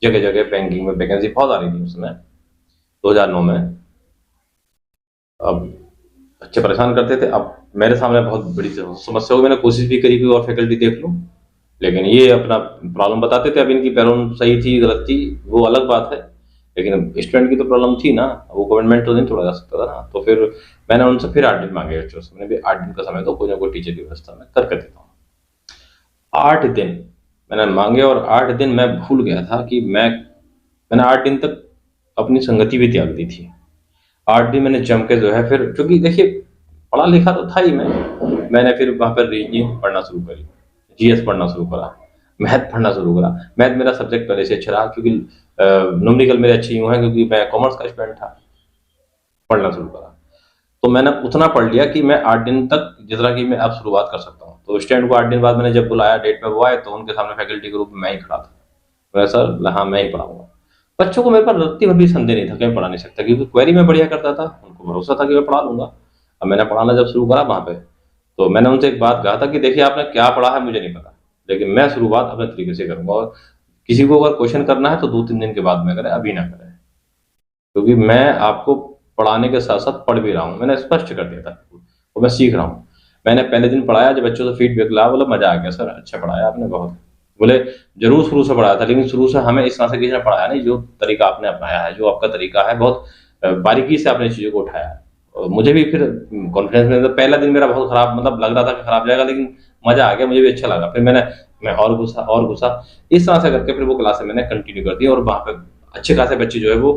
जगह जगह बैंकिंग में वैकेंसी बहुत आ रही थी उसमें 2009 में। अब बच्चे परेशान करते थे। अब मेरे सामने बहुत बड़ी समस्या हुई, मैंने कोशिश भी करी कोई और फैकल्टी देख लूं, लेकिन ये अपना प्रॉब्लम बताते थे। अब इनकी प्रॉब्लम सही थी गलत थी वो अलग बात है, लेकिन स्टूडेंट की तो प्रॉब्लम थी ना, वो गवर्नमेंट तो नहीं तोड़ा जा सकता था ना। तो फिर मैंने उनसे फिर 8 दिन मांगे बच्चों से, मैंने भी 8 दिन का समय दो, कोई ना कोई टीचर की व्यवस्था मैं करके देता हूँ। 8 दिन मैंने मांगे, और 8 दिन मैं भूल गया था कि मैंने 8 दिन तक अपनी संगति भी त्याग दी थी। 8 दिन मैंने जम के जो है फिर, क्योंकि देखिए पढ़ा लिखा तो था ही मैंने फिर वहां पर रीजनिंग पढ़ना शुरू करी, जीएस पढ़ना शुरू करा, मैथ पढ़ना शुरू करा। मैथ मेरा सब्जेक्ट पहले से अच्छा रहा, क्योंकि न्यूमेरिकल मेरे अच्छे यूं हैं क्योंकि मैं कॉमर्स का स्टूडेंट था। पढ़ना शुरू करा तो मैंने उतना पढ़ लिया कि मैं 8 दिन तक जितना कि मैं अब शुरुआत कर सकता हूँ। तो स्टूडेंट को 8 दिन बाद मैंने जब बुलाया डेट पे वो आए, तो उनके सामने फैकल्टी के रूप में मैं ही खड़ा था। मैं सर हाँ मैं ही पढ़ाऊंगा। बच्चों को मेरे पर रत्ती भर भी संदेह नहीं था कि मैं पढ़ा नहीं सकता, क्योंकि क्वेरी मैं बढ़िया करता था, उनको भरोसा था कि मैं पढ़ा लूँगा। अब मैंने पढ़ाना जब शुरू करा वहाँ पे, तो मैंने उनसे एक बात कहा था कि देखिए आपने क्या पढ़ा है मुझे नहीं पता, लेकिन मैं शुरुआत अपने तरीके से करूँगा, और किसी को अगर क्वेश्चन करना है तो 2-3 दिन के बाद में करें, अभी ना करें। क्योंकि मैं आपको पढ़ाने के साथ-साथ पढ़ भी रहा हूँ, मैंने स्पष्ट कर दिया था और मैं सीख रहा हूँ। मैंने पहले दिन पढ़ाया, जब बच्चों से फीडबैक लाया, बोला मज़ा आ गया सर, अच्छा पढ़ाया आपने बहुत। बोले ज़रूर शुरू से पढ़ाया था, लेकिन शुरू से हमें इस तरह से किसी ने पढ़ाया नहीं, जो तरीका आपने अपनाया है, जो आपका तरीका है, बहुत बारीकी से आपने चीज़ों को उठाया है। और मुझे भी फिर कॉन्फिडेंस में, मतलब पहला दिन मेरा बहुत खराब, मतलब लग रहा था कि खराब जाएगा, लेकिन मज़ा आ गया, मुझे भी अच्छा लगा। फिर मैं और घुसा, इस तरह से करके फिर वो क्लासें मैंने कंटिन्यू कर दी, और वहाँ पे अच्छे खासे बच्चे जो है वो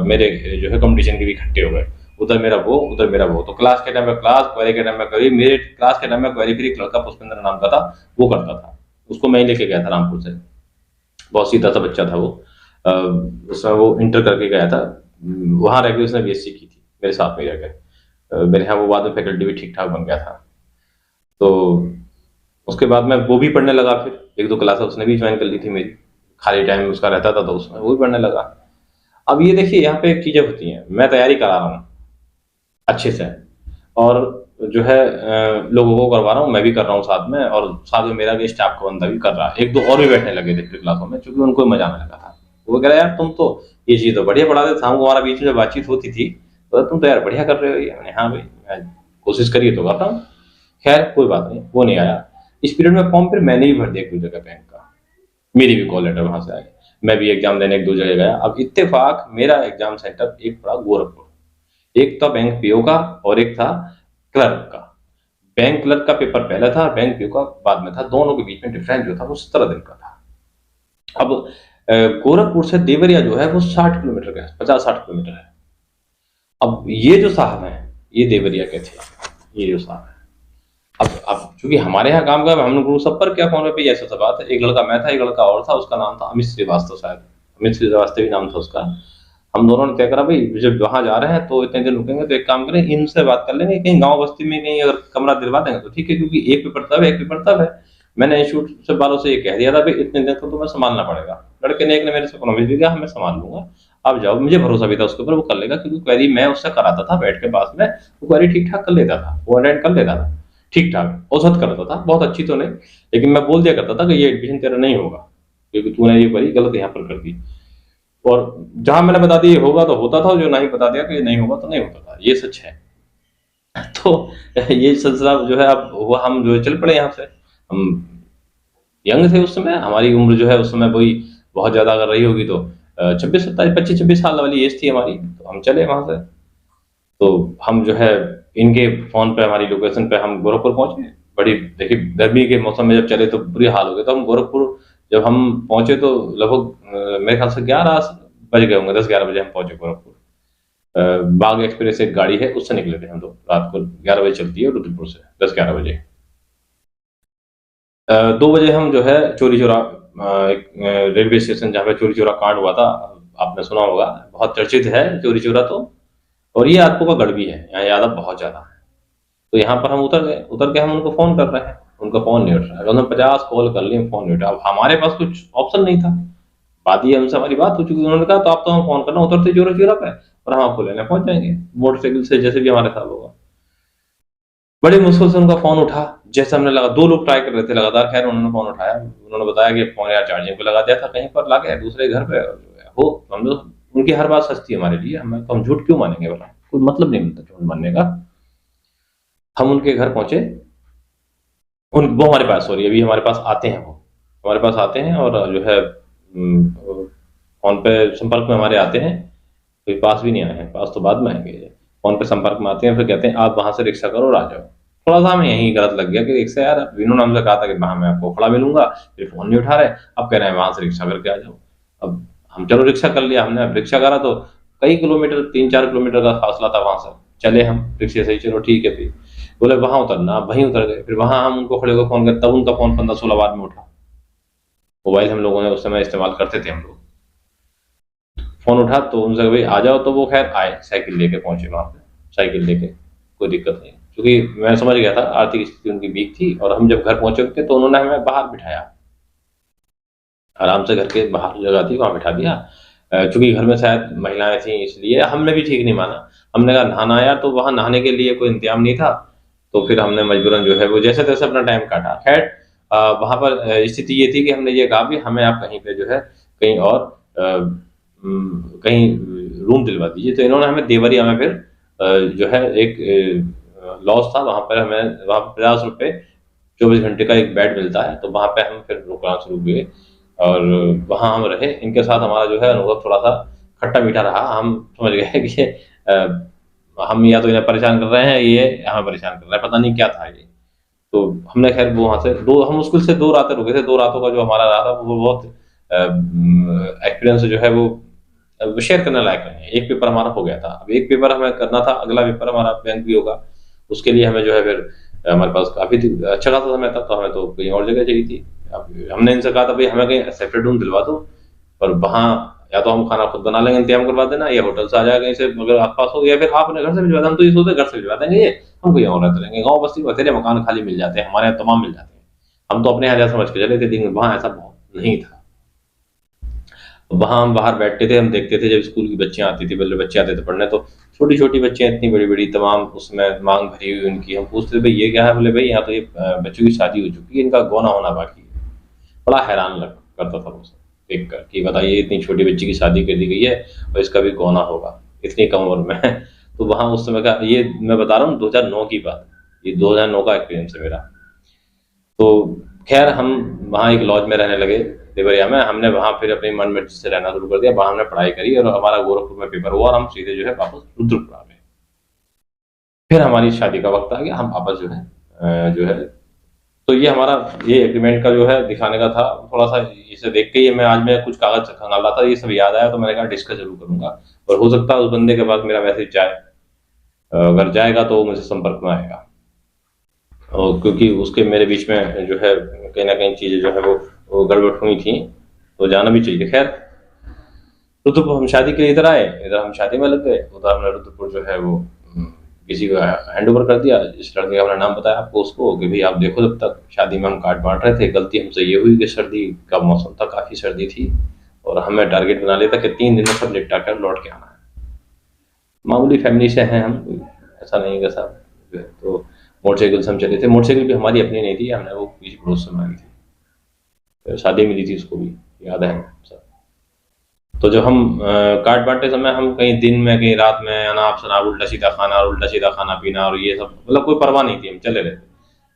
मेरे जो है कॉम्पिटिशन के भी इकट्ठे हो गए। उधर मेरा वो। तो क्लास के टाइम में क्लास, क्वेरी के टाइम में क्वेरी। मेरे क्लास के टाइम में क्वेरी फिर एक लड़का पुष्पेंद्र नाम का था, वो करता था। उसको मैं ही लेके गया था रामपुर से। बहुत सीधा सा बच्चा था वो। अ, उसमें वो इंटर करके गया था। वहाँ रह के उसने बीएससी की थी, मेरे साथ में ही रह के। मेरे यहाँ वो बाद में फैकल्टी भी ठीक-ठाक बन गया था। तो उसके बाद मैं वो भी पढ़ने लगा फिर। 1-2 क्लासेस उसने भी जॉइन कर ली थी मेरी। खाली टाइम उसका रहता था तो उसमें वो भी पढ़ने लगा। अब ये देखिए यहाँ पे एक चीज़ें होती हैं, मैं तैयारी करा रहा हूँ अच्छे से, और जो है लोगों को करवा रहा हूँ, मैं भी कर रहा हूँ साथ में, और साथ में मेरा भी स्टाफ का बंदा भी कर रहा है। 1-2 और भी बैठने लगे थे फिर क्लासों में, क्योंकि उनको मजा आने लगा था। वो कह रहा यार तुम तो ये चीज़ तो बढ़िया पढ़ाते थे, हमको हमारा बीच में जब बातचीत होती थी तो तुम तो यार बढ़िया कर रहे हो ये। मैंने हाँ भाई, मैं कोशिश करिए तो कर रहा हूँ। खैर कोई बात नहीं, वो नहीं आया। इस पीरियड में फॉर्म फिर मैंने भी भर दिया एक दो जगह बैंक का, मेरी भी कॉल लेटर वहां से आए। मैं भी एग्जाम देने 1-2 जगह गया। अब इत्तेफाक मेरा एग्जाम सेंटर एक पड़ा गोरखपुर, एक था बैंक पीओ का और एक था क्लर्क का। बैंक क्लर्क का पेपर पहले था, बैंक पीओ का बाद में था। दोनों के बीच में डिफरेंस जो था वो 17 दिन का था। अब गोरखपुर से देवरिया जो है वो 60 किलोमीटर का है, 50-60 किलोमीटर है। अब ये जो साहब हैं, ये देवरिया के थे, ये जो साहब हैं। अब चूंकि हमारे यहाँ काम का, हम लोग सब पर क्या फोन पे ऐसा सा बात है। एक लड़का मैं था, एक लड़का और था, उसका नाम था अमित श्रीवास्तव शायद, अमित श्रीवास्तव ही नाम था उसका। हम दोनों ने तय करा भाई जब वहां जा रहे हैं तो इतने दिन रुकेंगे तो एक काम करें, इनसे बात कर लेंगे, कहीं गांव बस्ती में कहीं अगर कमरा दिलवा देंगे तो ठीक है, क्योंकि एक पेपर तब है। मैंने इंस्टीट्यूट से वालों से ये कह दिया था भाई इतने दिन तो तुम्हें संभालना पड़ेगा। लड़के ने एक ने मेरे से प्रॉमिस भी किया, हाँ, मैं संभाल लूंगा, आप जाओ। मुझे भरोसा भी था उसके ऊपर, वो कर लेगा, क्योंकि क्वेरी मैं उससे कराता था बैठ के पास में। वो क्वेरी ठीक ठाक कर लेता था, वो अटेंड कर लेता था ठीक ठाक, औसत करता था, बहुत अच्छी तो नहीं, लेकिन मैं बोल दिया करता था कि ये एडमिशन तेरा नहीं होगा, क्योंकि तूने ये क्वेरी गलत यहाँ पर कर दी। और जहां मैंने बता दिया ये होगा तो होता था, जो नहीं बता दिया कि ये नहीं होगा तो नहीं होता था, ये सच है। तो ये सिलसिला जो है अब वो हम जो है चल पड़े यहाँ से। हम यंग थे उस समय, हमारी उम्र जो है उस समय वही बहुत ज्यादा अगर रही होगी तो 26-27 25-26 साल वाली एज थी हमारी, तो हम चले वहां से। तो हम जो है इनके फोन पे, हमारी लोकेशन पे हम गोरखपुर पहुंचे। बड़ी देखिए गर्मी के मौसम में जब चले तो बुरी हाल हो गया। तो हम गोरखपुर जब हम पहुंचे तो लगभग मेरे ख्याल से 11 बज गए होंगे, 10-11 बजे हम पहुंचे गोरखपुर। बाग एक्सप्रेस एक गाड़ी है, उससे निकले थे हम लोग, रात को 11 बजे चलती है रुद्रपुर से, 10-11 बजे। 2 बजे हम जो है चौरी चौरा, एक रेलवे स्टेशन जहाँ पे चौरी चौरा कांड हुआ था, आपने सुना होगा, बहुत चर्चित है चौरी चौरा तो। और ये आपको का गढ़ भी है, यहाँ यादव बहुत ज्यादा है। तो यहाँ पर हम उतर के हम उनको फोन कर रहे हैं, उनका फोन नहीं उठ रहा है। उन्होंने 50 कॉल कर ली, फोन नहीं उठा। अब हमारे पास कुछ ऑप्शन नहीं था, बात ये हमसे हमारी बात हो चुकी। उन्होंने कहा तो आप तो हम फोन करना, उतरते जोरा जोरा पे और हम आपको लेने पहुंच जाएंगे मोटरसाइकिल से, जैसे भी हमारे साथ होगा। बड़ी मुश्किल से उनका फोन उठा। जैसे हमने लगा, 2 लोग ट्राई कर रहे थे लगातार, खैर उन्होंने फोन उठाया। उन्होंने बताया कि फोन यार चार्जिंग पे लगा दिया था कहीं पर लाके दूसरे घर पे। हो हम लोग, उनकी हर बात सस्ती है हमारे लिए, हम झूठ क्यों मानेंगे, बोला कोई मतलब नहीं मिलता झूठ मानने का। हम उनके घर पहुंचे, उन वो हमारे पास, सॉरी, अभी हमारे पास आते हैं, वो हमारे पास आते हैं और जो है फोन पे संपर्क में हमारे आते हैं। कोई पास भी नहीं आए हैं, पास तो बाद में आएंगे। फोन पे संपर्क में आते हैं, फिर कहते हैं आप वहां से रिक्शा करो और आ जाओ। थोड़ा सा हमें यही गलत लग गया कि रिक्शा, यार इन्होंने हमसे कहा था कि वहां मैं आपको खड़ा मिलूंगा, फिर फोन नहीं उठा रहे, अब कह रहे हैं वहां से रिक्शा करके आ जाओ। अब हम चलो रिक्शा कर लिया हमने। अब रिक्शा करा तो कई किलोमीटर, 3-4 किलोमीटर का फासला था वहां से। चले हम रिक्शे से ही, चलो ठीक है। फिर बोले वहां उतरना, अब वहीं उतर गए। फिर वहां हम उनको खड़े होकर फोन कर, तब उनका फोन 15-16 बार में उठा। मोबाइल हम लोगों ने उस समय इस्तेमाल करते थे हम लोग। फोन उठा तो उनसे कहा, भाई आ जाओ। तो वो खैर आए, साइकिल लेके पहुंचे वहां पे, साइकिल लेके, कोई दिक्कत नहीं। क्योंकि मैं समझ गया था आर्थिक स्थिति उनकी वीक थी, और हम जब घर पहुंचे थे तो उन्होंने हमें बाहर बिठाया, आराम से घर के बाहर जगह थी वहां बिठा दिया। चूँकि घर में शायद महिलाएँ थीं इसलिए हमने भी ठीक नहीं माना। हमने कहा नहाना है यार, तो वहाँ नहाने के लिए कोई इंतज़ाम नहीं था, तो फिर हमने मजबूरन जो है वो जैसे-तैसे अपना टाइम काटा। ख़ैर वहाँ पर स्थिति ये थी कि हमने ये कहा भी हमें आप कहीं पे जो है कहीं और कहीं रूम दिलवा दीजिए, तो इन्होंने हमें देवरिया में फिर जो है एक लॉज था, वहाँ पर हमें वहाँ पे ₹50 24 घंटे का एक बेड मिलता है, तो वहाँ पे हम फिर रुकना शुरू हुए और वहाँ हम रहे। इनके साथ हमारा जो है अनुभव थोड़ा-सा खट्टा-मीठा रहा। हम समझ गए कि हम या तो इन्हें परेशान कर रहे हैं, ये हमें परेशान कर रहा है, पता नहीं क्या था ये। तो हमने ख़ैर वो वहाँ से 2 हम मुश्किल से 2 रातें रुके थे, 2 रातों का जो हमारा रहा था वो बहुत एक्सपीरियंस जो है वो शेयर करने लायक नहीं है। एक पेपर हमारा हो गया था, अब एक पेपर हमें करना था, अगला पेपर हमारा बैंक भी होगा। उसके लिए हमें जो है फिर हमारे पास काफ़ी अच्छा खासा समय था, तो हमें तो कहीं और जगह चाहिए थी। अब हमने इनसे कहा था भई हमें कहीं सेपरेट रूम दिलवा दो, और वहाँ या तो हम खाना खुद बना लेंगे, इंतज़ाम करवा देना, या होटल से आ जाएगा कहीं से अगर आस-पास हो, या फिर आप अपने घर से भिजवा दें। हम तो ये सोचते घर से भिजवा देंगे ये, हम कहीं और रहते रहेंगे। गाँव बस्ती बथेरे मकान खाली मिल जाते हैं, हमारे यहाँ तमाम मिल जाते हैं। हम तो अपने यहाँ जैसा समझ के चले थे, लेकिन वहाँ ऐसा बहुत नहीं था। वहाँ हम बाहर बैठते थे, हम देखते थे जब स्कूल की बच्चियाँ आती थी, पहले बच्चे आते थे पढ़ने, तो छोटी-छोटी बच्चियाँ इतनी बड़ी-बड़ी तमाम उसमें माँग भरी हुई उनकी। हम पूछते थे भई ये क्या है? बोले भई यहाँ तो ये बच्चों की शादी हो चुकी है, इनका गौना होना बाकी है। बड़ा हैरान लग करता था वो सब देखकर कि बताइए इतनी छोटी बच्ची की शादी कर दी गई है और इसका भी गौना होगा, इतनी कम उम्र में। तो वहाँ उस समय का ये मैं बता रहा हूँ 2009 की बात, ये 2009 का एक्सपीरियंस है मेरा। तो ख़ैर हम वहाँ एक लॉज में रहने लगे देवरिया में। हमने वहाँ फिर अपनी मन-मर्ज़ी से रहना शुरू कर दिया। वहाँ हमने पढ़ाई करी और हमारा गोरखपुर में पेपर हुआ और हम सीधे जो है वापस रुद्रपुर आ गए। फिर हमारी शादी का वक़्त आ गया, हम वापस जो है जो है तो ये हमारा ये एग्रीमेंट का जो है दिखाने का था। थोड़ा-सा इसे देख के ही मैं कुछ कागज़ खंगाल रहा था, ये सब याद आया, तो मैंने कहा डिस्कस ज़रूर करूँगा और हो सकता है उस बंदे के पास मेरा मैसेज जाए। अगर जाएगा तो वो मुझसे संपर्क में आएगा। और क्योंकि उसके मेरे बीच में जो है कहीं न कहीं चीज़ें जो है वो गड़बड़ हुई थी, तो जाना भी चाहिए। ख़ैर रुद्रपुर हम शादी के लिए इधर आए, इधर हम शादी में लग गए, उधर हमने रुद्रपुर जो है वो किसी को हैंडओवर कर दिया। इस लड़के का हमने नाम बताया आपको उसको कि भई आप देखो, जब तक शादी में हम कार्ड बाँट रहे थे, गलती हमसे ये हुई कि सर्दी का मौसम था, काफ़ी सर्दी थी और हमें टारगेट बना लिया था कि 3 दिन में सब निपटा कर लौट के आना है। मामूली फैमिली से हैं हम, कोई ऐसा नहीं है कि साहब जो है, तो मोटरसाइकिल से हम चले थे। मोटरसाइकिल भी हमारी अपनी नहीं थी, हमने वो किसी पड़ोस से माँगी थी। शादी मिली थी उसको भी, याद है सब। तो जब हम कार्ड बाँटते समय हम कहीं दिन में, कहीं रात में अनाप-शनाप उल्टा-सीधा खाना और उल्टा-सीधा खाना-पीना और ये सब, मतलब कोई परवाह नहीं थी, हम चले रहते।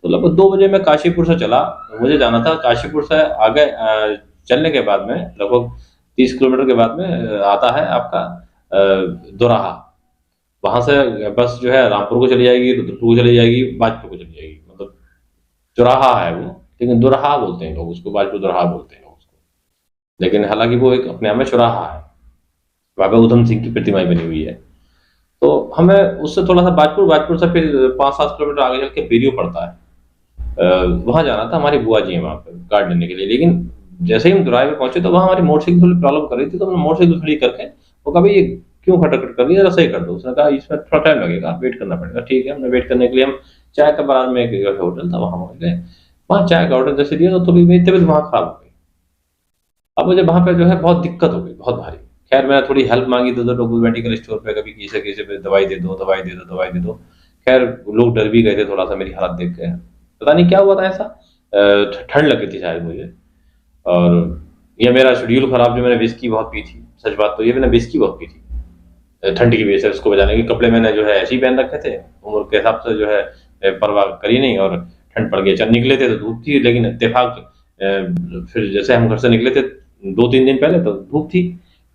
तो लगभग 2 बजे मैं काशीपुर से चला, मुझे जाना था काशीपुर से आगे चलने के बाद में लगभग 30 किलोमीटर के बाद में आता है आपका दोराहा। वहाँ से बस जो है रामपुर को चली जाएगी, रुद्रपुर को चली जाएगी, बाजपुर को चली जाएगी। मतलब चौराहा है वो, लेकिन दोराहा बोलते हैं लोग उसको, बाजपुर दोराहा बोलते हैं लोग उसको। लेकिन हालाँकि वो एक अपने आप में चौराहा है। वहाँ पे ऊधम सिंह की प्रतिमाएँ बनी हुई है। तो हमें उससे थोड़ा-सा बाजपुर से फिर 5-7 किलोमीटर आगे चल के बीडीओ पड़ता है। वहाँ जाना था, हमारी बुआ जी हैं वहाँ पे कार्ड लेने के लिए। लेकिन जैसे ही हम दोराहे पे पहुँचे तो वहाँ हमारी मोटरसाइकिल थोड़ी प्रॉब्लम कर रही थी, तो हमने मोटरसाइकिल खड़ी करके वो कहा, "भई ये क्यों खटर-खटर कर रही है? ज़रा सही कर दो।" उसने कहा, "इसमें थोड़ा टाइम लगेगा, वेट करना पड़ेगा।" ठीक है, हमने वेट करने के लिए हम चाय के बाज़ार में एक होटल था, वहाँ पहुँच गए। वहाँ चाय का ऑर्डर जैसे दिया तो थोड़ी मेरी तबीयत वहाँ खराब हो गई। अब मुझे वहाँ पे जो है बहुत दिक्कत हो गई, बहुत भारी। ख़ैर मैंने थोड़ी हेल्प माँगी इधर-उधर लोगों मेडिकल स्टोर पे, कभी किसी से किसी पे दवाई दे दो, दवाई दे दो, दवाई दे दो। ख़ैर लोग डर भी गए थे थोड़ा-सा मेरी हालत देख के। पता नहीं क्या हुआ था ऐसा, ठंड लग गई थी शायद मुझे, और या मेरा शेड्यूल ख़राब, जो मैंने व्हिस्की बहुत पी थी। सच बात तो ये, मैंने व्हिस्की बहुत पी थी। ठंड की वजह से उसको बचाने के कपड़े मैंने जो है ऐसे ही पहन रखे थे, उम्र के हिसाब से जो है परवाह करी नहीं, और ठंड पड़ गई। चल निकले थे तो धूप थी, लेकिन इत्तेफ़ाक फिर जैसे हम घर से निकले थे 2-3 दिन पहले तो धूप थी,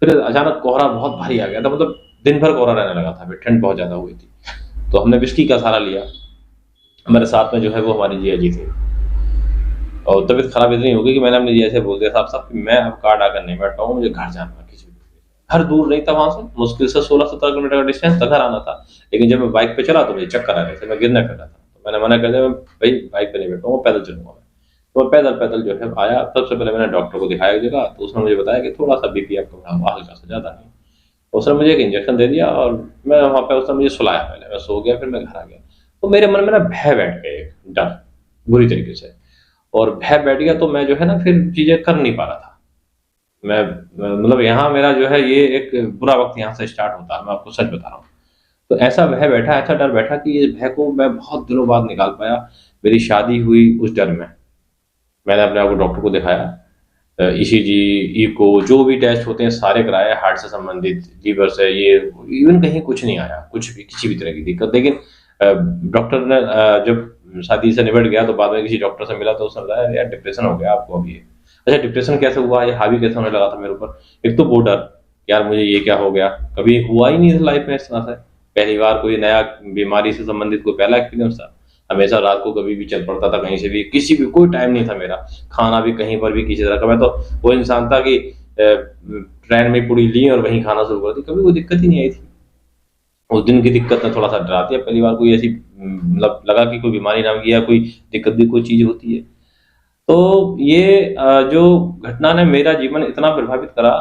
फिर अचानक कोहरा बहुत भारी आ गया था, मतलब दिन भर कोहरा रहने लगा था, फिर ठंड बहुत ज़्यादा हो गई थी। तो हमने व्हिस्की का सहारा लिया। हमारे साथ में जो है वो हमारे जीजा जी थे, और तबीयत खराब इतनी हो गई कि मैंने अपने जीजा से बोल दिया, साहब साहब कि मैं अब कार्ड आकर नहीं बैठ पाऊँगा, मुझे घर जाना है किसी भी। घर दूर नहीं था वहाँ से, मुश्किल से 16-17 किलोमीटर का डिस्टेंस था, घर आना था। लेकिन जब मैं बाइक पे चला तो मुझे चक्कर आ रहे थे, मैं गिरने लगा था। तो मैंने मना कर दिया, मैं भई बाइक पे नहीं बैठूँगा, पैदल चलूँगा मैं। तो मैं पैदल-पैदल जो है आया। सबसे पहले मैंने डॉक्टर को दिखाया एक जगह, तो उसने मुझे बताया कि थोड़ा-सा बीपी आपका बढ़ा हुआ है, हल्का-सा, ज़्यादा नहीं। उसने मुझे एक इंजेक्शन दे दिया और मैं वहाँ पे, उसने मुझे सुलाया पहले, मैं सो गया, फिर मैं घर आ गया। तो मेरे मन में ना भय बैठ गया, एक डर, बुरी तरीके से। और भय बैठ गया तो मैं जो है ना फिर चीज़ें कर नहीं पा रहा था। मतलब यहाँ मेरा जो है ये एक बुरा वक़्त यहाँ से स्टार्ट होता है, मैं आपको सच बता रहा हूँ। तो ऐसा भय बैठा, ऐसा डर बैठा कि ये भय को मैं बहुत दिनों बाद निकाल पाया। मेरी शादी हुई उस डर में। मैंने अपने आप को डॉक्टर को दिखाया, ईसीजी, इको जो भी टेस्ट होते हैं सारे कराए, हार्ट से संबंधित, लीवर से, ये इवन कहीं कुछ नहीं आया, कुछ भी किसी भी तरह की दिक्कत। लेकिन डॉक्टर ने जब शादी से निबट गया तो बाद में किसी डॉक्टर से मिला तो उसने बताया यार डिप्रेशन हो गया आपको अभी। अच्छा डिप्रेशन कैसे हुआ, ये हावी कैसे होने लगा था मेरे ऊपर। एक तो वो डर, यार मुझे ये क्या हो गया, कभी हुआ ही नहीं था लाइफ में इस तरह से। पहली बार कोई नया बीमारी से संबंधित कोई पहला एक्सपीरियंस था। हमेशा रात को कभी भी चल पड़ता था, कहीं से भी, किसी भी, कोई टाइम नहीं था मेरा। खाना भी कहीं पर भी किसी तरह का, मैं तो वो इंसान था कि ट्रेन में पूड़ी ली और वहीं खाना शुरू कर दी, कभी कोई दिक्कत ही नहीं आई थी। उस दिन की दिक्कत ने थोड़ा सा डराती है, पहली बार कोई ऐसी मतलब लगा कि कोई बीमारी नाम की या कोई दिक्कत भी कोई चीज होती है। तो ये जो घटना ने मेरा जीवन इतना प्रभावित करा,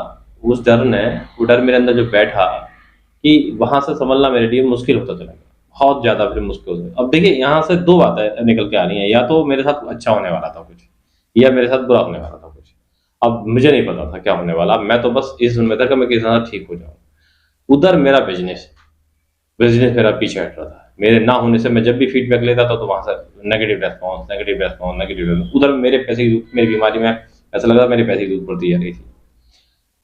उस डर ने, वो डर मेरे अंदर जो बैठा कि वहां से संभलना मेरे लिए मुश्किल होता चला गया, बहुत ज्यादा फिर मुश्किल हो गया। अब देखिए यहाँ से दो बातें निकल के आ रही हैं, या तो मेरे साथ अच्छा होने वाला था कुछ, या मेरे साथ बुरा होने वाला था कुछ। अब मुझे नहीं पता था क्या होने वाला, मैं तो बस इस उम्मीद था कि मैं किसी तरह ठीक हो जाऊं। उधर मेरा बिजनेस, मेरा पीछे हट रहा था। मेरे ना होने से मैं जब भी फीडबैक लेता था तो वहां से negative response, negative response, negative response. उधर मेरे पैसे की मेरी बीमारी में ऐसा लग रहा था मेरे पैसे की दूध बढ़ती जा रही थी।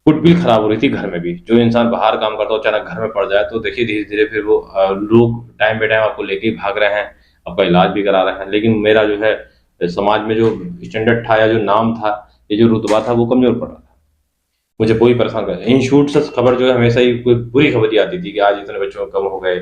गुडविल खराब हो रही थी घर में भी। जो इंसान बाहर काम करता हो अचानक घर में पड़ जाए तो देखिए धीरे धीरे फिर वो लोग टाइम बाई टाइम आपको लेके ही भाग रहे हैं, आपका इलाज भी करा रहे हैं। लेकिन मेरा जो है समाज में जो स्टैंडर्ड था या जो नाम था, ये जो रुतबा था, वो कमजोर पड़ रहा था। मुझे कोई परेशान कर, इंस्टीट्यूट से खबर जो है हमेशा ही कोई बुरी खबर ही आती थी कि आज इतने बच्चों कम हो गए,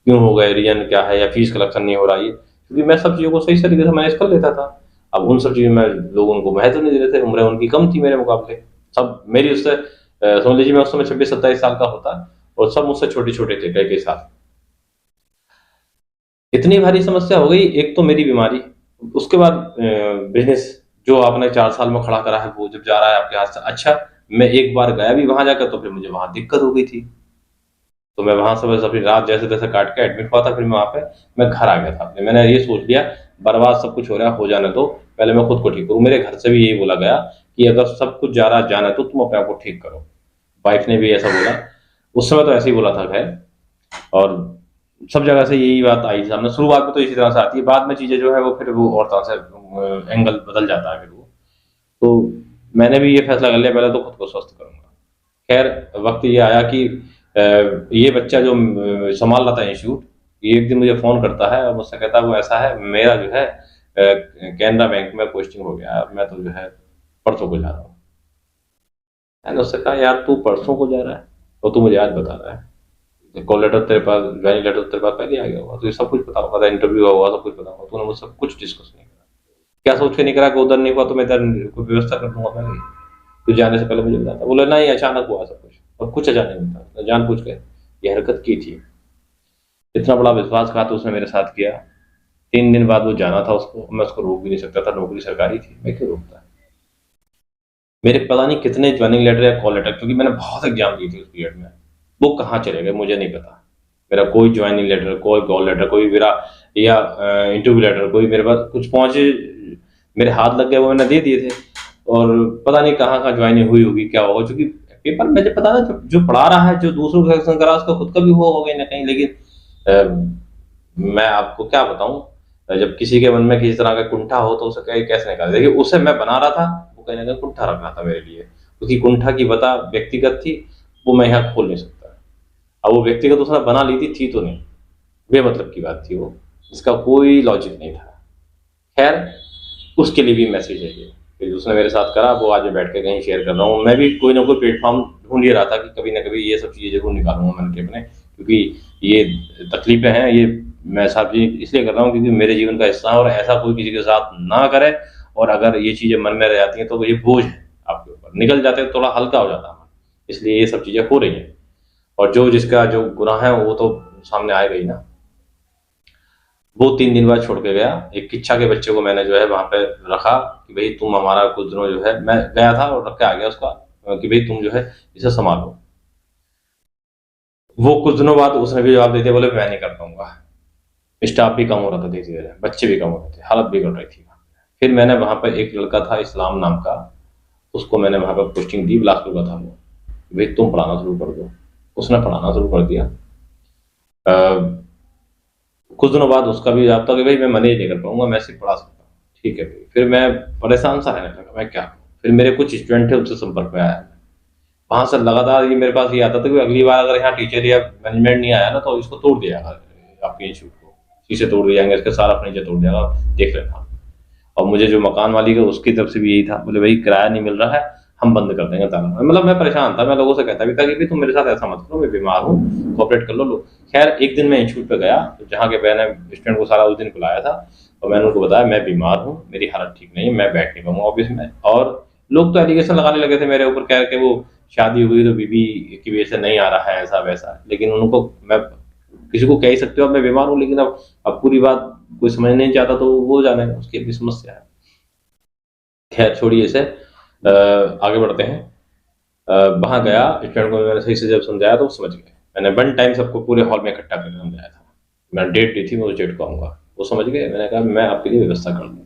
क्यों हो गए, रीजन क्या है, या फीस कलेक्शन नहीं हो रहा है। क्योंकि मैं सब चीज़ों को सही तरीके से मैनेज कर लेता था। अब उन सब चीज़ों में लोग उनको महत्व नहीं दे रहे थे, उम्रें उनकी कम थी मेरे मुकाबले। सब मेरी उससे समझ लीजिए मैं उस समय 26-27 साल का होता और सब मुझसे छोटे छोटे थे कई कई साल। इतनी भारी समस्या हो गई, एक तो मेरी बीमारी, उसके बाद बिजनेस जो आपने 4 साल में खड़ा करा है वो जब जा रहा है आपके हाथ से। अच्छा मैं एक बार गया भी वहां जाकर तो फिर मुझे वहां दिक्कत हो गई थी। तो मैं वहां से बस अपनी रात जैसे तैसे काट के एडमिट हुआ था। फिर मैं वहां पे मैं घर आ गया था अपने। मैंने ये सोच लिया बर्बाद सब कुछ हो रहा है, हो जाने दो, पहले मैं खुद को ठीक करूँ। मेरे घर से भी यही बोला गया कि अगर सब कुछ जा रहा जाना तो तुम अपने आप को ठीक करो। वाइफ ने भी ऐसा बोला। उस समय तो ऐसे ही बोला था खैर। और सब जगह से यही बात आई सामने। शुरुआत में तो इसी तरह से आती है, बाद में चीजें जो है वो फिर वो और तरह से एंगल बदल जाता है फिर वो। तो मैंने भी ये फैसला कर लिया पहले तो खुद को स्वस्थ करूंगा। खैर वक्त ये आया कि ये बच्चा जो संभाल रहा था इंस्टीट्यूट, ये एक दिन मुझे फ़ोन करता है और मुझसे कहता है वो ऐसा है, मेरा जो है कैनरा बैंक में पोस्टिंग हो गया है, अब मैं तो जो है परसों को जा रहा हूँ। मैंने उससे कहा यार तू परसों को जा रहा है और तू मुझे आज बता रहा है, कॉल लेटर तेरे पास, ज्वाइनिंग लेटर तेरे पास पहले आ गया होगा, तुझे सब कुछ पता होगा था, इंटरव्यू हुआ सब कुछ पता होगा, तूने मुझसे कुछ डिस्कस नहीं करा। क्या सोच के नहीं करा कि उधर नहीं हुआ तो मैं इधर कोई व्यवस्था कर दूंगा मैं। तू जाने से पहले मुझे बताता। बोला नहीं अचानक हुआ सब कुछ, और कुछ अचानक नहीं था, जान पूछ के ये हरकत की थी। इतना बड़ा विश्वासघात उसने मेरे साथ किया। 3 दिन बाद वो जाना था उसको, मैं उसको रोक भी नहीं सकता था, नौकरी सरकारी थी, मैं क्यों रोकता। मेरे पता नहीं कितने ज्वाइनिंग लेटर या कॉल लेटर, क्योंकि मैंने बहुत एग्जाम दी थी उस पीरियड में, वो कहाँ चले गए मुझे नहीं पता। मेरा कोई ज्वाइनिंग लेटर, कोई कॉल लेटर, कोई मेरा या इंटरव्यू लेटर, कोई मेरे पास कुछ पहुंचे, मेरे हाथ लग गए वो मैंने दे दिए थे। और पता नहीं कहाँ कहाँ ज्वाइनिंग हुई होगी, क्या होगा, क्योंकि पेपर मुझे पता ना, जो पढ़ा रहा है, जो दूसरों को सिलेक्शन करा उसका खुद का भी हुआ होगा कहीं ना कहीं। लेकिन मैं आपको क्या बताऊं, जब किसी के मन में किसी तरह का कुंठा हो तो उसे कैसे निकाले। देखिए उसे मैं बना रहा था, वो कहीं ना कहीं कुंठा रख रहा था मेरे लिए। उसकी कुंठा की बता व्यक्तिगत थी, वो मैं यहाँ खोल नहीं सकता। अब वो व्यक्तिगत उसने बना ली थी तो नहीं, बेमतलब की बात थी वो, इसका कोई लॉजिक नहीं था। खैर उसके लिए भी मैसेज है ये कि उसने मेरे साथ करा, वो आज मैं बैठ के कहीं शेयर कर रहा हूँ। मैं भी कोई ना कोई प्लेटफॉर्म ढूंढ ही रहा था कि कभी ना कभी ये सब चीज़ें जरूर निकालूंगा मन के अपने, क्योंकि ये तकलीफें हैं, ये मैं सार्वजनिक इसलिए कर रहा हूँ क्योंकि मेरे जीवन का हिस्सा है और ऐसा कोई किसी के साथ ना करे। और अगर ये चीज़ें मन में रह जाती हैं तो ये बोझ है आपके ऊपर, निकल जाते हैं थोड़ा हल्का हो जाता है मन। इसलिए ये सब चीज़ें हो रही हैं, और जो जिसका जो गुनाह है वो तो सामने आएगा ही ना। वो 3 दिन बाद छोड़ के गया। एक किच्छा के बच्चे को मैंने जो है वहां पे रखा कि भाई तुम हमारा कुछ दिनों जो है, मैं गया था और रख के आ गया उसका कि भाई तुम जो है इसे संभालो। वो कुछ दिनों बाद उसने भी जवाब दे दिया, बोले मैं नहीं कर पाऊंगा। स्टाफ भी कम हो रहा था धीरे धीरे, बच्चे भी कम हो रहे थे, हालत बिगड़ रही थी। फिर मैंने वहां पर एक लड़का था इस्लाम नाम का, उसको मैंने वहाँ पर पोस्टिंग दी, बिलासपुर का था वो, भाई तुम पढ़ाना शुरू कर दो। उसने पढ़ाना शुरू कर दिया। कुछ दिनों बाद उसका भी जवाब था कि भाई मैं मैनेज नहीं कर पाऊंगा, मैं सिर्फ पढ़ा सकता हूँ। ठीक है भाई, फिर मैं परेशान सा रहने लगा, मैं क्या करूं? फिर मेरे कुछ स्टूडेंट थे, उनसे संपर्क में आया। वहां से लगातार ये मेरे पास ये आता था कि अगली बार अगर यहाँ टीचर या मैनेजमेंट नहीं आया ना तो इसको तोड़ दिया जाएगा, आपके इंस्टीट्यूट को शीशे तोड़ दिए जाएंगे, इसका सारा फर्नीचर तोड़ दिया जाएगा, देख लेना। और मुझे जो मकान मालिक है उसकी तरफ से भी यही था, बोले भाई किराया नहीं मिल रहा है, हम बंद कर देंगे ताला। मतलब मैं परेशान था, मैं लोगों से कहता भी था कि भाई तुम मेरे साथ ऐसा मत करो, मैं बीमार हूँ, कोऑपरेट कर लो। खैर एक दिन मैं इंस्टीट्यूट पे गया, तो जहाँ के मैंने स्टूडेंट को सारा उस दिन बुलाया था, और मैंने उनको बताया मैं बीमार हूँ, मेरी हालत ठीक नहीं है, मैं बैठ नहीं पाऊंगा ऑफिस में। और लोग तो एलिगेशन लगाने लगे थे मेरे ऊपर, कह के वो शादी हुई तो बीबी की वजह से नहीं आ रहा है, ऐसा वैसा। लेकिन उनको मैं किसी को कह ही सकते हो अब मैं बीमार हूँ, लेकिन अब पूरी बात कोई समझ नहीं चाहता तो वो जाने, उसकी अपनी समस्या है। खैर छोड़िए इसे, आगे बढ़ते हैं। वहां गया, स्टूडेंट को मैंने सही से जब समझाया तो वो समझ गए। मैंने वन टाइम सबको पूरे हॉल में इकट्ठा करके समझाया था, मैंने डेट दी थी, मैं उस डेट को आऊंगा। वो समझ गए, मैंने कहा मैं आपके लिए व्यवस्था कर दूंगा।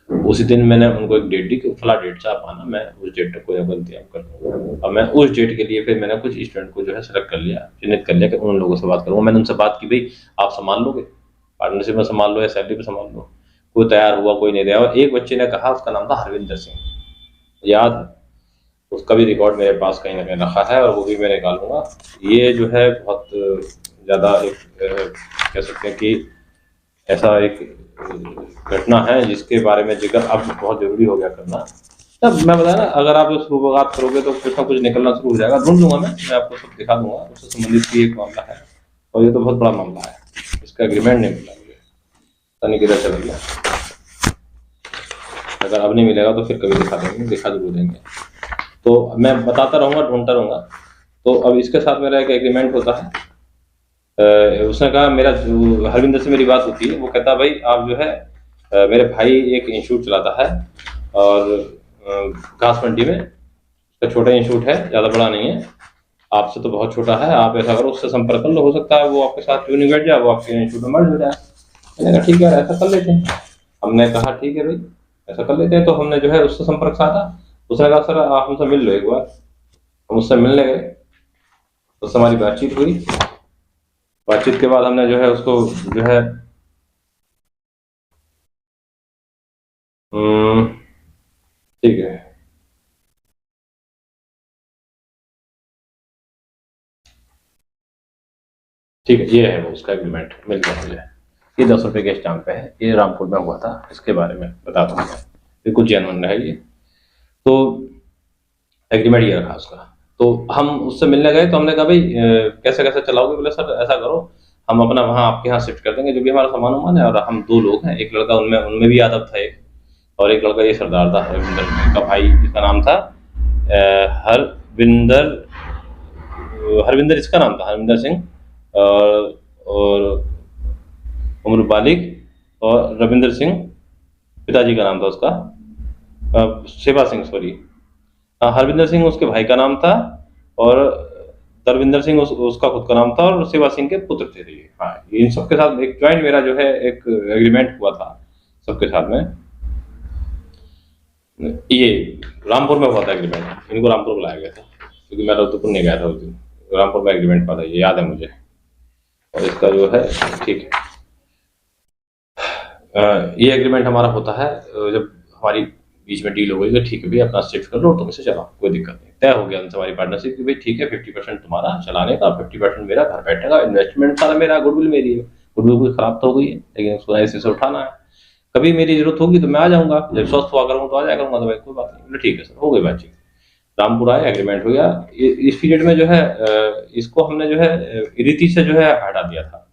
उसी दिन मैंने उनको एक डेट दी कि फला डेट से आप आना, मैं उस डेट तक कोई इंतजाम कर दूंगा। और मैं उस डेट के लिए फिर मैंने कुछ स्टूडेंट को जो है सेलेक्ट कर लिया, चिन्हित कर लिया कि उन लोगों से बात करूंगा। मैंने उनसे बात की, भाई आप संभाल लोगे, पार्टनरशिप में संभाल लो या सैलरी पे संभाल लो। कोई तैयार हुआ, कोई नहीं तैयार। और एक बच्चे ने कहा, उसका नाम था हरविंदर सिंह, याद है, उसका भी रिकॉर्ड मेरे पास कहीं ना कहीं रखा है और वो भी मैं निकालूंगा। ये जो है बहुत ज़्यादा एक कह सकते हैं कि ऐसा एक घटना है जिसके बारे में जिक्र अब बहुत जरूरी हो गया करना। तब मैं बताया ना, अगर आप शुरुआत करोगे तो कुछ ना कुछ निकलना शुरू हो जाएगा। ढूंढ लूंगा मैं आपको सब दिखा दूंगा, उससे संबंधित भी एक मामला है, और ये तो बहुत बड़ा मामला है। इसका एग्रीमेंट नहीं मिला मुझे, पता नहीं किधर चला गया। अगर अब नहीं मिलेगा तो फिर कभी दिखा देंगे, दिखा जरूर देंगे। तो मैं बताता रहूंगा, ढूंढता रहूंगा। तो अब इसके साथ मेरा एक एग्रीमेंट होता है। उसने कहा, मेरा जो हरविंदर से मेरी बात होती है, वो कहता भाई आप जो है मेरे भाई एक इंस्टीट्यूट चलाता है, और घास मंडी में, उसका छोटा इंस्टीट्यूट है, ज़्यादा बड़ा नहीं है, आपसे तो बहुत छोटा है, आप ऐसा करो उससे संपर्क कर लो, हो सकता है वो आपके साथ क्यों नहीं बैठ जाए, वो आपके इंस्टीट्यूट में मर्ज हो जाए। मैंने कहा ठीक है ऐसा कर लेते हैं। हमने कहा ठीक है भाई ऐसा कर लेते हैं। तो हमने जो है उससे संपर्क साधा। उसने कहा सर आप हमसे मिल लो एक बार। हम उससे मिलने गए, उससे हमारी बातचीत हुई। बातचीत के बाद हमने जो है उसको जो है ठीक है, ठीक है, ये है वो उसका एग्रीमेंट मिल गया मुझे। ये 10 रुपये के स्टाम्प पे है, ये रामपुर में हुआ था, इसके बारे में बता दूंगा, बिल्कुल जेन्युइन है ये। तो एग्रीमेंट ये रखा उसका। तो हम उससे मिलने गए, तो हमने कहा भाई कैसे कैसे चलाओगे? बोले सर ऐसा करो, हम अपना वहाँ आपके यहाँ शिफ्ट कर देंगे जो भी हमारा सामान वामान है, और हम 2 लोग हैं, एक लड़का उनमें उनमें भी यादव था एक, और एक लड़का ये सरदार था हरविंदर का भाई, इसका नाम था हरविंदर, हरविंदर इसका नाम था, हरविंदर सिंह। और उम्र बालिग, और रविंदर सिंह पिताजी का नाम था उसका, सेवा सिंह, सॉरी, हरविंदर सिंह उसके भाई का नाम था, और दरविंदर सिंह उसका खुद का नाम था, और सेवा सिंह के पुत्र थे ये। हाँ, इन सबके साथ एक ज्वाइंट मेरा जो है एक एग्रीमेंट हुआ था सबके साथ में। ये रामपुर में हुआ था एग्रीमेंट, इनको रामपुर बुलाया गया था क्योंकि मैं रुद्रपुर नहीं गया था उस दिन। रामपुर में एग्रीमेंट हुआ था, ये याद है मुझे। और इसका जो है ठीक है, ये एग्रीमेंट हमारा होता है जब हमारी बीच में डील हो गई कि ठीक है भाई अपना शिफ्ट कर लो, तुम इसे चलाओ, कोई दिक्कत नहीं। तय हो गया उनसे हमारी पार्टनरशिप कि भाई ठीक है 50% तुम्हारा चलाने का, 50% मेरा घर बैठेगा, इन्वेस्टमेंट सारा मेरा, गुडविल मेरी है। गुडविल कुछ खराब तो हो गई है लेकिन उसको ऐसे से उठाना है। कभी मेरी जरूरत होगी तो मैं आ जाऊंगा, जब स्वस्थ हुआ करूँगा तो आ जाया करूँगा, तो भाई कोई बात नहीं। बोले ठीक है सर, हो गई बातचीत, रामपुर आया, एग्रीमेंट हो गया। इस पीरियड में जो है इसको हमने जो है रीति से जो है हटा दिया था।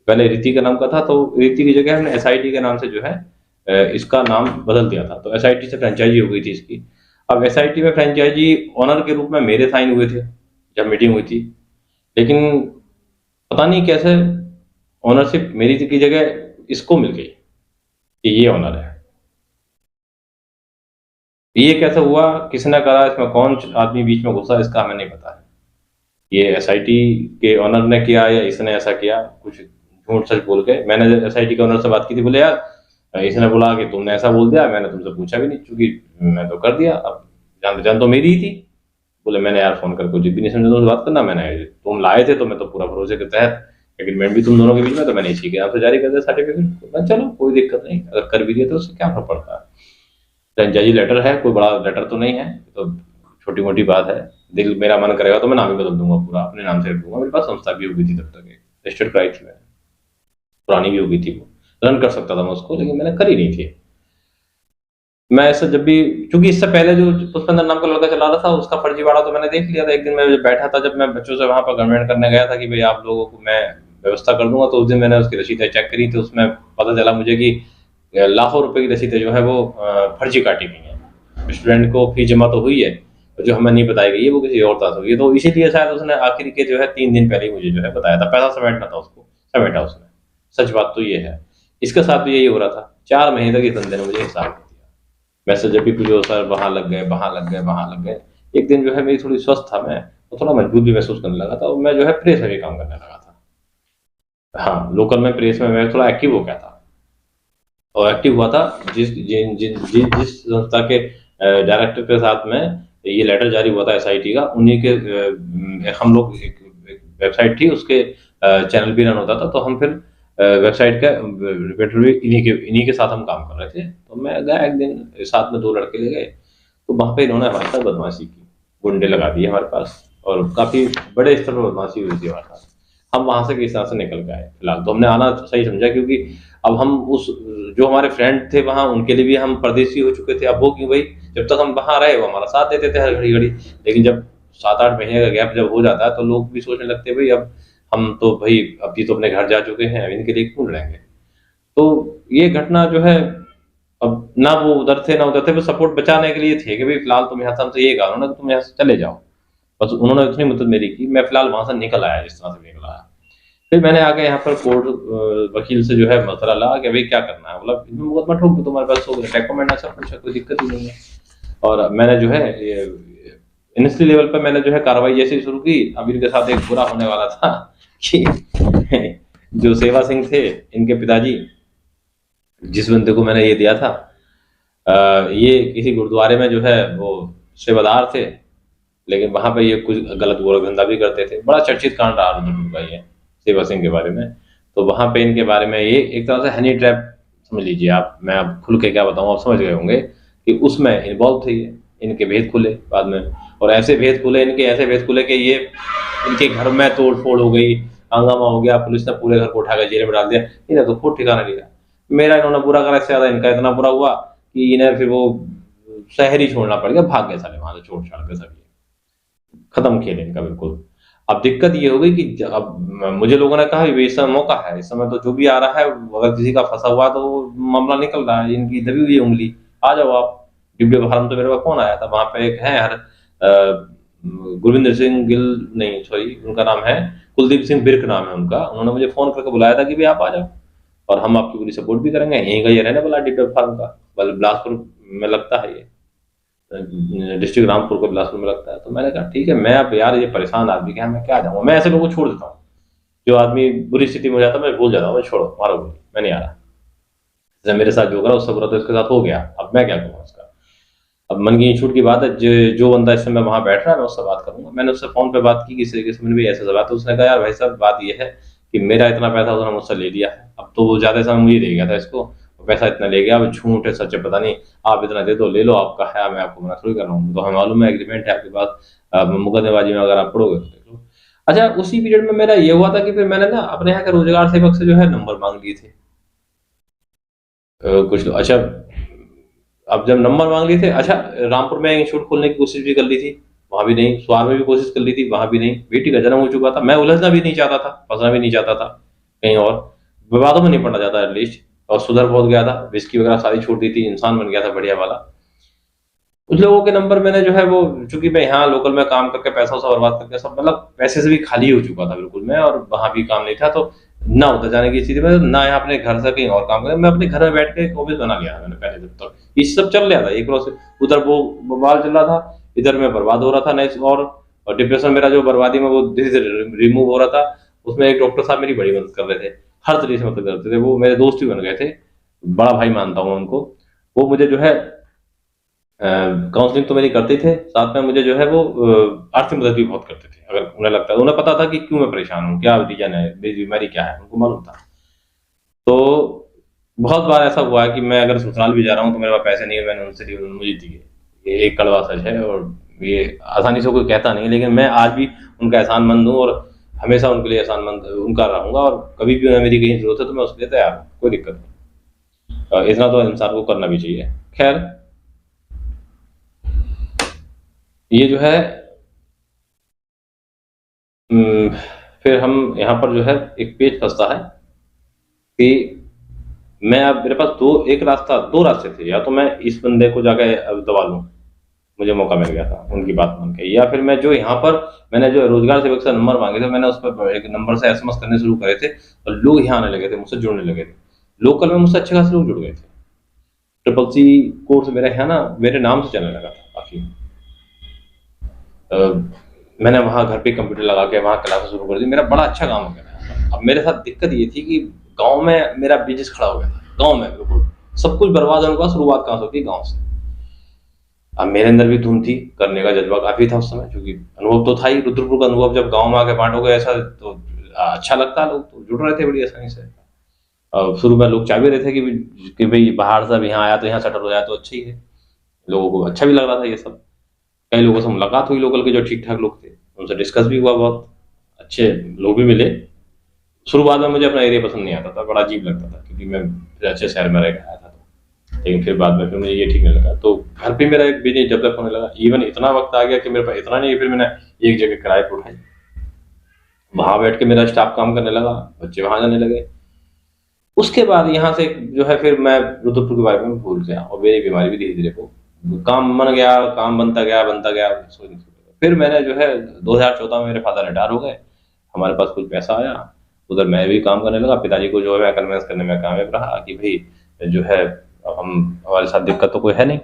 पहले रीति का नाम का था, तो रीति की जगह हमने एसआईटी के नाम से जो है इसका नाम बदल दिया था। तो एसआईटी से फ्रेंचाइजी हो गई थी इसकी। अब एसआईटी में फ्रेंचाइजी ओनर के रूप में मेरे साइन हुए थे जब मीटिंग हुई थी, लेकिन पता नहीं कैसे ओनरशिप मेरी की जगह इसको मिल गई कि ये ओनर है। ये कैसे हुआ, किसने करा, इसमें कौन आदमी बीच में घुसा, इसका हमें नहीं पता है। ये एसआईटी के ओनर ने किया या इसने ऐसा किया, कुछ झूठ सच बोल के। मैंने एसआईटी के ओनर से बात की थी, बोले यार इसने बोला कि तुमने ऐसा बोल दिया, मैंने तुमसे पूछा भी नहीं, चूंकि मैं तो कर दिया, अब जान पहचान तो मेरी ही थी। बोले मैंने यार फ़ोन करके जिद भी नहीं समझा तुमसे बात करना, मैंने तुम लाए थे तो मैं तो पूरा भरोसे के तहत एग्रीमेंट भी तुम दोनों के बीच में, तो मैंने इसी के नाम से जारी कर दिया सर्टिफिकेट। मैं चलो कोई दिक्कत नहीं, अगर कर भी दिया तो उससे क्या फ़र्क पड़ता है। फ्रेंचाइज़ी लेटर है, कोई बड़ा लेटर तो नहीं है, तो छोटी-मोटी बात है। दिल मेरा मन करेगा तो मैं नाम ही बदल दूँगा पूरा, अपने नाम से रख दूँगा। मेरे पास संस्था भी हो गई थी तब तक, एक रजिस्टर्ड कराई थी मैंने, पुरानी भी हो गई थी वो। रन कर सकता था मैं उसको, लेकिन मैंने करी नहीं थी। मैं ऐसा जब भी, क्योंकि इससे पहले जो पुष्पेंद्र नाम का लड़का चला रहा था उसका फर्जीवाड़ा तो मैंने देख लिया था। एक दिन मैं जब बैठा था, जब मैं बच्चों से वहाँ पर गवर्नमेंट करने गया था कि भाई आप लोगों को मैं व्यवस्था कर दूँगा, तो उस दिन मैंने उसकी रसीदें चेक करी, तो उसमें पता चला मुझे कि लाखों रुपए की रसीदें जो है वो फर्जी काटी गई हैं। स्टूडेंट को फीस जमा तो हुई है, और जो हमें नहीं बताई गई है वो किसी और तरह से हुई है। तो इसीलिए शायद उसने आखिर के जो है 3 दिन पहले ही मुझे जो है बताया था। पैसा समेटना था उसको, समेटा उसने। सच बात तो ये है। इसके साथ भी यही हो रहा था। 4 महीने तक इस बंदे ने मुझे हिसाब नहीं दिया। मैसेज जब भी कुछ हो, सर वहाँ लग गए, वहाँ लग गए, वहाँ लग गए। एक दिन जो है मेरी थोड़ी स्वस्थ था मैं, तो थोड़ा मजबूत भी महसूस करने लगा था, और मैं जो है प्रेस में भी काम करने लगा था। हाँ, लोकल में प्रेस में मैं थोड़ा एक्टिव हो गया था। और एक्टिव हुआ था जिस संस्था के डायरेक्टर के साथ में ये लेटर जारी हुआ था एसआईटी का, उन्हीं के हम लोग एक वेबसाइट थी, उसके चैनल भी रन होता था, तो हम फिर वेबसाइट का रिपोर्टर भी इन्हीं के साथ हम काम कर रहे थे। तो मैं गया एक दिन, साथ में 2 लड़के ले गए, तो वहाँ पे इन्होंने हमारे साथ बदमाशी की, गुंडे लगा दिए हमारे पास, और काफ़ी बड़े स्तर पर बदमाशी हुई थी हमारे साथ। हम वहाँ से किस तरह से निकल के आए। फिलहाल तो हमने आना सही समझा, क्योंकि अब हम उस जो हमारे फ्रेंड थे वहाँ, उनके लिए भी हम परदेसी हो चुके थे। अब वो क्यों भाई, जब तक हम वहाँ रहे वो हमारा साथ देते थे हर घड़ी-घड़ी। लेकिन जब 7-8 महीने का गैप जब हो जाता है, तो लोग भी सोचने लगते हैं भाई अब हम तो भई अब ये तो अपने घर जा चुके हैं, अब इनके लिए क्यों लड़ेंगे? तो ये घटना जो है, अब ना वो उधर थे ना उधर थे, वो सपोर्ट बचाने के लिए थे कि भई फिलहाल तुम यहाँ से, हमसे ये कहा उन्होंने कि तुम यहाँ से चले जाओ। बस उन्होंने इतनी मदद मेरी की, मैं फिलहाल वहाँ से निकल आया जिस तरह से निकल आया। फिर मैंने आके यहाँ पर कोर्ट वकील से जो है मसला लगा कि भाई क्या करना है? बोला इनमें मुकदमा ठोक दो, तुम्हारे पास हो गया डॉक्यूमेंट है, सब कुछ है, कोई दिक्कत ही नहीं है। और मैंने जो है ये इनिशियल लेवल पे मैंने जो है कार्रवाई जैसे शुरू की, अब इनके साथ एक बुरा होने वाला था कि जो सेवा सिंह थे, इनके पिताजी, जिस बंदे को मैंने ये दिया था, ये किसी गुरुद्वारे में जो है वो सेवादार थे, लेकिन वहाँ पे ये कुछ गलत गोरखधंधा भी करते थे। बड़ा चर्चित कांड रहा रुद्रपुर का ये, सेवा सिंह के बारे में। तो वहाँ पे इनके बारे में ये एक तरह से हनी ट्रैप समझ लीजिए आप, मैं अब खुल के क्या बताऊँ, आप समझ गए होंगे कि उसमें इन्वॉल्व थे ये। इनके भेद खुले बाद में, और ऐसे भेद खुले इनके, ऐसे भेद खुले कि ये इनके घर में तोड़-फोड़ हो गई, हंगामा हो गया, पुलिस ने पूरे घर को उठा के जेल में डाल दिया। इन्हें तो खुद ठिकाना नहीं रहा। मेरा इन्होंने बुरा करा, इससे ज़्यादा इनका इतना बुरा हुआ कि इन्हें फिर वो शहर ही छोड़ना पड़ गया, भाग गए साले वहाँ से छोड़-छाड़ के सब। खत्म खेल इनका बिल्कुल। अब दिक्कत ये हो गई कि अब मुझे लोगों ने कहा ये इस समय मौका है, इस समय तो जो भी आ रहा है, अगर किसी का फंसा हुआ तो मामला निकल रहा है, इनकी दबी हुई उंगली, आ जाओ आप। ड्यूटी फार्म तो मेरे पास फोन आया था, वहां पे एक है गुरविंदर सिंह गिल, नहीं सॉरी उनका नाम है कुलदीप सिंह बिर्क नाम है उनका। उन्होंने मुझे फोन करके बुलाया था कि भाई आप आ जाओ, और हम आपकी पूरी सपोर्ट भी करेंगे। यहीं का ये रहने वाला ड्यूटी फार्म का, बिलासपुर में लगता है ये, डिस्ट्रिक्ट रामपुर को बिलासपुर में लगता है। तो मैंने कहा ठीक है, मैं अब यार ये परेशान आदमी के यहाँ मैं क्या जाऊँगा, मैं ऐसे लोगों को छोड़ देता हूँ। जो आदमी बुरी स्थिति में हो जाता है मैं भूल जाता हूँ, मैं छोड़ो मारो गोली, मैं नहीं आ रहा। जैसे मेरे साथ जो करा उससे बुरा तो इसके साथ हो गया, अब मैं क्या करूँ उसका। अब मन की छूट की बात है, जो बंदा इस समय वहाँ बैठ रहा है मैं उससे बात करूंगा। मैंने उससे फोन पे बात की किस तरीके से, मैंने भी ऐसे बात, तो उसने कहा यार भाई साहब बात ये है कि मेरा इतना पैसा उसने मुझसे ले लिया है, अब तो वो ज्यादा समय मुझे दे गया था इसको, पैसा इतना ले गया, अब झूठ है सच है पता नहीं, आप इतना दे दो, ले लो आपका है, मैं आपको मना थोड़ी कर रहा हूँ, तो हमें मालूम है एग्रीमेंट है आपके पास, मुकदमेबाजी में अगर आप पढ़ोगे तो देख लो। अच्छा, उसी पीरियड में मेरा ये हुआ था कि फिर मैंने ना अपने यहाँ के रोजगार सेवक से जो है नंबर मांग लिए थे कुछ लोग। अच्छा, अब जब नंबर मांग लिए थे, अच्छा रामपुर में इंस्टीट्यूट खोलने की कोशिश भी कर ली थी, वहां भी नहीं। स्वार में भी कोशिश कर ली थी, वहां भी नहीं। बेटी का जन्म हो चुका था, मैं उलझना भी नहीं चाहता था, फंसना भी नहीं चाहता था कहीं और, विवादों में नहीं पड़ना चाहता एटलीस्ट। और सुधर बहुत गया था, विस्की वगैरह सारी छोड़ दी थी, इंसान बन गया था बढ़िया वाला। उस लोगों के नंबर मैंने जो है वो, चूंकि मैं यहाँ लोकल में काम करके पैसा वैसा बर्बाद करके सब, मतलब पैसे से भी खाली हो चुका था बिल्कुल मैं, और वहां भी काम नहीं था, तो ना उधर जाने की स्थिति में, ना यहाँ अपने घर से कहीं और काम करे। मैं अपने घर में बैठ के एक ऑफिस बना लिया मैंने पहले, जब तक ये सब चल रहा था एक प्रोसेस, उधर वो बवाल चल रहा था, इधर मैं बर्बाद हो रहा था नहीं। और डिप्रेशन मेरा जो बर्बादी में वो धीरे धीरे रिमूव हो रहा था, उसमें एक डॉक्टर साहब मेरी बड़ी मदद कर रहे थे, हर तरीके से मदद करते थे, वो मेरे दोस्त भी बन गए थे, बड़ा भाई मानता हूँ उनको। वो मुझे जो है काउंसलिंग तो मेरी करते थे, साथ में मुझे जो है वो आर्थिक मदद भी बहुत करते थे। अगर उन्हें लगता है, उन्हें पता था कि क्यों मैं परेशान हूँ, क्या रीज़न है, मेरी बीमारी क्या है, उनको मालूम था। तो बहुत बार ऐसा हुआ है कि मैं अगर ससुराल भी जा रहा हूँ तो मेरे पास पैसे नहीं है, मैंने उनसे लिए, उन्होंने मुझे दिए। ये एक कड़वा सच है और ये आसानी से कोई कहता नहीं है, लेकिन मैं आज भी उनका एहसानमंद हूँ और हमेशा उनके लिए एहसानमंद उनका रहूँगा, और कभी भी उन्हें मेरी कहीं ज़रूरत है तो मैं उसके लिए तैयार हूँ, कोई दिक्कत नहीं। इतना तो इंसान को करना भी चाहिए। खैर, ये जो है उम, फिर हम यहाँ पर जो है एक पेच फँसता है कि मैं अब मेरे पास 2 रास्ते थे, या तो मैं इस बंदे को जाके दबा लूँ, मुझे मौका मिल गया था उनकी बात मान के, या फिर मैं जो यहाँ पर मैंने जो रोज़गार सेवक से नंबर माँगे थे, मैंने उस पर एक नंबर से एसएमएस करने शुरू करे थे और लोग यहाँ आने लगे थे, मुझसे जुड़ने लगे थे। लोकल में मुझसे अच्छे खासे लोग जुड़ गए थे। ट्रिपल सी कोर्स मेरा यहाँ ना मेरे नाम से चलने लगा था काफ़ी। अ, मैंने वहाँ घर पे कंप्यूटर लगा के वहाँ क्लासेस शुरू कर दी, मेरा बड़ा अच्छा काम हो गया था। अब मेरे साथ दिक्कत ये थी कि गाँव में मेरा बिज़नेस खड़ा हो गया था, गाँव में बिल्कुल। सब कुछ बर्बाद होने के बाद शुरुआत कहाँ से होती है? गाँव से। अब मेरे अंदर भी धुन थी, करने का जज़्बा काफ़ी था उस समय, क्योंकि अनुभव तो था ही, रुद्रपुर का अनुभव जब गाँव में आके बाँटोगे ऐसा तो अच्छा लगता है, लोग तो जुड़ रहे थे बड़ी आसानी से। शुरू में लोग चाह भी रहे थे कि भई बाहर से अब यहाँ आया तो यहाँ सेटल हो जाए तो अच्छा ही है। लोगों को अच्छा भी लग रहा था ये सब। कई लोगों से मुलाकात हुई लोकल के जो ठीक-ठाक लोग थे, उनसे डिस्कस भी हुआ बहुत, अच्छे लोग भी मिले। शुरुआत में मुझे अपना एरिया पसंद नहीं आता था, बड़ा अजीब लगता था क्योंकि मैं फिर अच्छे शहर में रह के आया था तो। लेकिन फिर बाद में फिर मुझे ये ठीक नहीं लगा, तो घर पे मेरा एक बिज़नेस डेवलप होने लगा। इवन इतना वक़्त आ गया कि मेरे पास इतना नहीं है, फिर मैंने एक जगह किराए पे उठाई। वहाँ बैठ के मेरा स्टाफ काम करने लगा, बच्चे वहाँ जाने लगे। उसके बाद यहाँ से जो है फिर मैं रुद्रपुर के बारे में भूल गया और मेरी बीमारी भी धीरे-धीरे वो काम बन गया, काम बनता गया, सोच नहीं सकता। फिर मैंने जो है 2014 में मेरे फादर रिटायर हो गए, हमारे पास कुछ पैसा आया, उधर मैं भी काम करने लगा, पिताजी को जो है मैं कन्विंस करने में कामयाब रहा कि भई जो है अब हमारे साथ दिक्कत तो कोई है नहीं,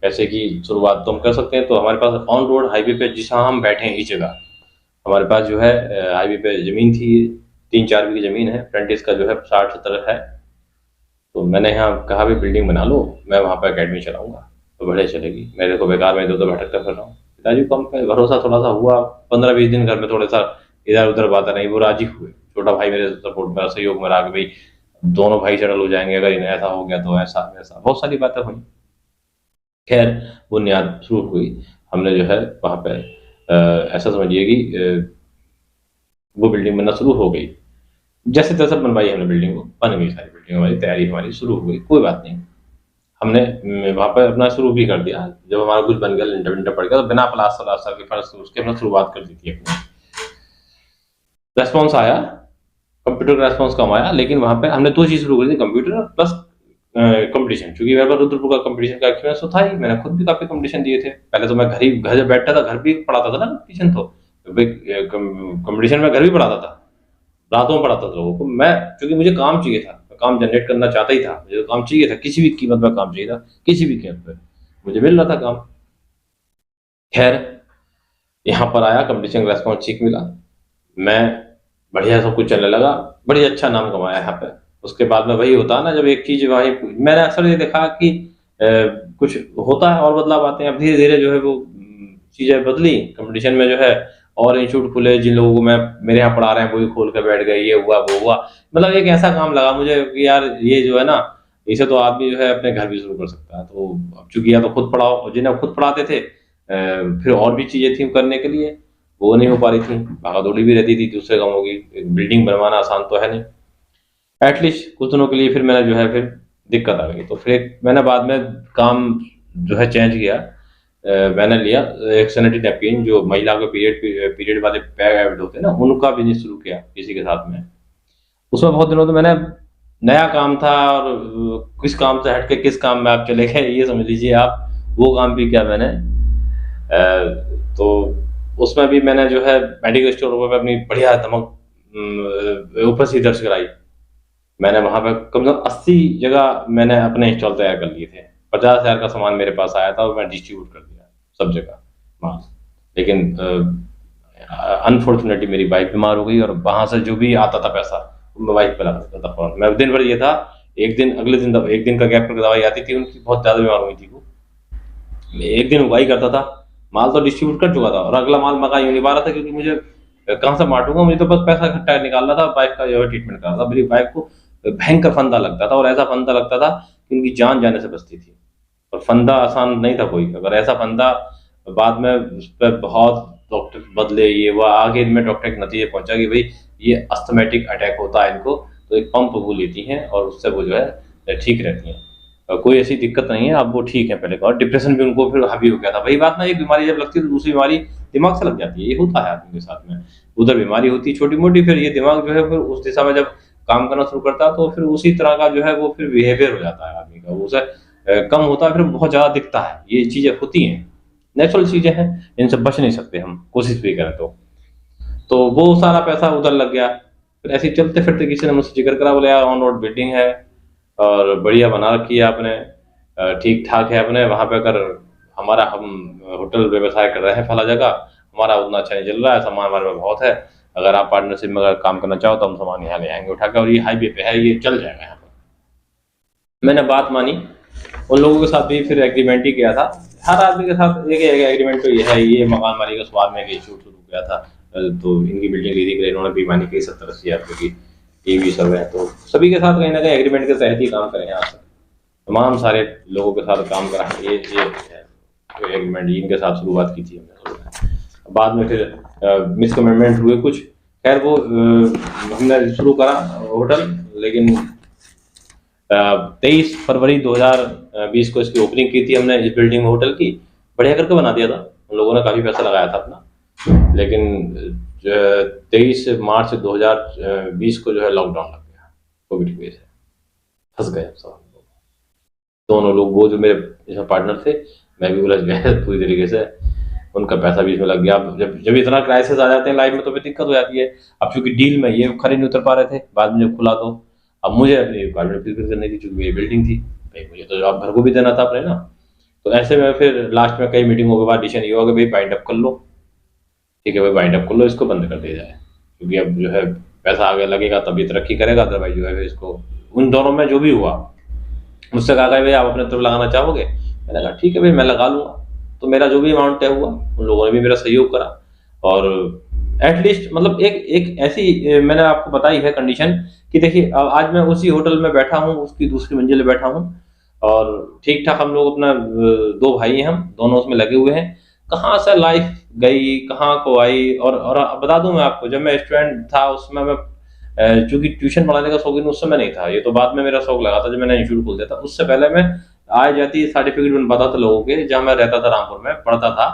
पैसे की शुरुआत तो हम कर सकते हैं। तो हमारे पास ऑन रोड हाईवे पे जहाँ हम बैठे हैं इस जगह, हमारे पास जो है हाईवे पे ज़मीन थी, 3-4 बीघे ज़मीन है, फ्रंटेज का जो है 60-70 है। तो मैंने यहाँ कहा भी बिल्डिंग बना लो, मैं वहाँ पे अकेडमी चलाऊँगा, तो बढ़िया चलेगी। मैं देखो बेकार में इधर-उधर भटकता फिर रहा हूँ। पिताजी को हम पे भरोसा थोड़ा-सा हुआ, 15-20 दिन घर में थोड़ा-सा इधर-उधर बातें रहीं, वो राज़ी हुए। छोटा भाई मेरे सपोर्ट में सहयोग में रहा कि भई दोनों भाई सेटल हो जाएँगे, अगर इन्हें ऐसा हो गया तो ऐसा-वैसा, बहुत सारी बातें हुई। खैर, बुनियाद शुरू हुई, हमने जो है वहाँ पे ऐसा समझिए कि वो बिल्डिंग बनना शुरू हो गई। जैसे-तैसे बनवाई हमने बिल्डिंग को, बन गई सारी बिल्डिंग हमारी, तैयारी हमारी शुरू हो गई, कोई बात नहीं। हमने वहाँ पे अपना शुरू भी कर दिया। जब हमारा कुछ बन गया, लिंटर-विंटर पड़ गया, तो बिना प्लास्टर-व्लास्टर के फर्श उसके हमने शुरुआत कर दी थी अपनी। रिस्पॉन्स आया, कंप्यूटर का रिस्पॉन्स कम आया, लेकिन वहाँ पे हमने 2 चीज़ शुरू कर दी, कंप्यूटर प्लस कॉम्पिटिशन। चूँकि मेरे पास रुद्रपुर का कॉम्पिटिशन का एक्सपीरियंस तो था ही, मैंने खुद भी काफ़ी कॉम्पिटिशन दिए थे। पहले तो मैं घर जब बैठता था, घर भी पढ़ाता था ना कॉम्पिटिशन तो। भई कॉम्पिटिशन में घर भी पढ़ाता था। रातों में पढ़ाता था लोगों को। मैं चूँकि मुझे काम चाहिए था, मैं काम जनरेट करना चाहता ही था, मुझे तो काम चाहिए था, किसी भी कीमत पे काम चाहिए था, किसी भी कीमत पे। मुझे मिल रहा था काम। ख़ैर, यहाँ पर आया, कॉम्पिटिशन का रिस्पॉन्स ठीक मिला। मैं बढ़िया सब कुछ चलने लगा, बड़ी अच्छा नाम कमाया यहाँ पे। उसके बाद में वही होता है ना, जब एक चीज़ वहीं मैंने अक्सर ये देखा कि कुछ होता है और बदलाव आते हैं। अब धीरे-धीरे जो है वो चीज़ें बदली, कॉम्पिटिशन में जो है और इंस्टीट्यूट खुले, जिन लोगों को मैं मेरे यहाँ पढ़ा रहे हैं, वो भी खोल के बैठ गए, ये हुआ, वो हुआ। मतलब एक ऐसा काम लगा मुझे कि यार ये जो है ना, इसे तो आदमी जो है अपने घर भी शुरू कर सकता है। तो अब चूँकि या तो खुद पढ़ाओ, और जिन्हें खुद पढ़ाते थे फिर और भी चीज़ें थी करने के लिए, वो नहीं हो पा रही थी, भागा-दौड़ी भी रहती थी दूसरे कामों की। एक बिल्डिंग बनवाना आसान तो है नहीं। एटलीस्ट कुछ दिनों के लिए फिर मैंने जो है फिर दिक्कत आ गई। तो फिर मैंने बाद में काम जो है चेंज किया। मैंने लिया एक सैनिटरी नैपकिन, जो महिला के पीरियड वाले पैड होते हैं ना, उनका बिज़नेस शुरू किया किसी के साथ में। उसमें बहुत दिनों तो मैंने नया काम था, और किस काम से हट के किस काम में आप चले गए, ये समझ लीजिए आप। वो काम भी किया मैंने। तो उसमें भी मैंने जो है मेडिकल स्टोर पे अपनी बढ़िया धमक उपस्थिति दर्ज कराई। मैंने वहाँ पे कम से कम 80 जगह मैंने अपने स्टॉल तैयार कर लिए थे। 50,000 का सामान मेरे पास आया था और मैं डिस्ट्रीब्यूट कर दिया सब जगह माल। लेकिन अनफॉर्चुनेटली मेरी वाइफ बीमार हो गई, और वहाँ से जो भी आता था पैसा, वो मैं वाइफ पे लगा देता था फ़ौरन। मैं दिन भर ये था, एक दिन अगले दिन एक दिन का गैप करके दवाई आती थी उनकी, बहुत ज़्यादा बीमार हुई थी वो। एक दिन उगाही करता था, माल तो डिस्ट्रीब्यूट कर चुका था और अगला माल मँगा यूँ नहीं पा रहा था क्योंकि मुझे कहाँ से बाँटूँगा, मुझे तो बस पैसा इकट्ठा निकालना था, वाइफ़ का जो है ट्रीटमेंट कराना था। मेरी वाइफ़ को भयंकर फंदा लगता था और ऐसा फंदा लगता था कि उनकी जान जाने से बचती थी। और फंदा आसान नहीं था कोई, अगर ऐसा फंदा बाद में उस पे बहुत डॉक्टर बदले, ये वो, आगे में डॉक्टर के नतीजे पहुँचा कि भई ये अस्थमैटिक अटैक होता है इनको, तो एक पंप वो लेती हैं और उससे वो जो है ठीक रहती हैं। कोई ऐसी दिक्कत नहीं है, अब वो ठीक है पहले का, और डिप्रेशन भी उनको फिर हावी हो गया था। वही बात ना, एक बीमारी जब लगती है तो दूसरी बीमारी दिमाग से लग जाती है, ये होता है आदमी के साथ में। उधर बीमारी होती है छोटी-मोटी, फिर ये दिमाग जो है फिर उस दिशा में जब काम करना शुरू करता है तो फिर उसी तरह का जो है वो फिर बिहेवियर हो जाता है आदमी का। वो उसे कम होता है फिर बहुत ज़्यादा दिखता है। ये चीज़ें होती हैं, नेचुरल चीज़ें हैं, इनसे बच नहीं सकते हम, कोशिश भी करें तो। तो वो सारा पैसा उधर लग गया। फिर ऐसे ही चलते-फिरते किसी ने मुझसे ज़िक्र करा, बोले यार ऑन रोड बिल्डिंग है और बढ़िया बना रखी है आपने, ठीक-ठाक है अपने वहाँ पे, अगर हमारा हम होटल व्यवसाय कर रहे हैं फला जगह, हमारा उतना अच्छा नहीं चल रहा है, सामान हमारे पास बहुत है, अगर आप पार्टनरशिप में अगर काम करना चाहो तो हम सामान यहाँ ले आएँगे उठा के, और ये हाईवे पे है, ये चल जाएगा यहाँ पे। मैंने बात मानी, उन लोगों के साथ भी फिर एग्रीमेंट ही किया था। हर आदमी के साथ एक एक एग्रीमेंट तो ये है, ये मकान मालिक का स्वाद में एक इश्यू शुरू किया था। तो इनकी बिल्डिंग लीजिंग के लिए इन्होंने बेईमानी की 70-80 हज़ार रुपए की, ये भी सब है। तो सभी के साथ कहीं न कहीं एग्रीमेंट के तहत ही काम करे हैं आज तक। तमाम सारे लोगों के साथ काम करा है, ये है एग्रीमेंट, इनके साथ शुरुआत की थी हमने। बाद में फिर मिसकमिटमेंट हुए कुछ, खैर वो हमने शुरू करा होटल, लेकिन 23 फरवरी 2020 को इसकी ओपनिंग की थी हमने इस बिल्डिंग में होटल की। बढ़िया करके बना दिया था, उन लोगों ने काफ़ी पैसा लगाया था अपना, लेकिन 23 मार्च 2020 को जो है लॉकडाउन लग गया कोविड की वजह से, फंस गए सब हम लोग। दोनों लोग, वो जो मेरे इसमें पार्टनर थे, मैं भी उलझ गया पूरी तरीके से, उनका पैसा भी इसमें लग गया। अब जब जब इतना क्राइसिस आ जाते हैं लाइफ में तो फिर दिक्कत हो जाती है। अब चूंकि डील में ये खड़े नहीं उतर पा रहे थे, बाद में जब खुला तो अब मुझे अपनी रिक्वायरमेंट फिलफिल करनी थी, चूंकि ये बिल्डिंग थी भाई, मुझे तो जॉब घर को भी देना था अपने ना। तो ऐसे में फिर लास्ट में कई मीटिंगों के बाद डिसीजन ये हुआ कि भाई बाइंड अप कर लो, ठीक है भाई बाइंड अप कर लो, इसको बंद कर दिया जाए, क्योंकि अब जो है पैसा आगे लगेगा तभी तरक्की करेगा, अदरवाइज जो है फिर इसको, उन दोनों में जो भी हुआ, मुझसे कहा कि भाई आप अपने तरफ लगाना चाहोगे, मैंने कहा ठीक है भाई मैं लगा लूंगा। तो मेरा जो भी अमाउंट तय हुआ, उन लोगों ने भी मेरा सहयोग करा, और एटलीस्ट मतलब एक एक ऐसी मैंने आपको बताई है कंडीशन कि देखिए आज मैं उसी होटल में बैठा हूँ, उसकी दूसरी मंजिल पे बैठा हूँ, और ठीक ठाक हम लोग अपना दो भाई हैं, हम दोनों उसमें लगे हुए हैं। कहाँ से लाइफ गई कहाँ को आई, और बता दूं मैं आपको, जब मैं स्टूडेंट था उसमें मैं चूंकि ट्यूशन पढ़ाने का शौकीन उस समय नहीं था, ये तो बाद में मेरा शौक लगा था जब मैंने इंस्टीट्यूट खोल दिया था। उससे पहले मैं आए जाती सर्टिफिकेट बनवाता था लोगों के, जहाँ मैं रहता था रामपुर में पढ़ता था,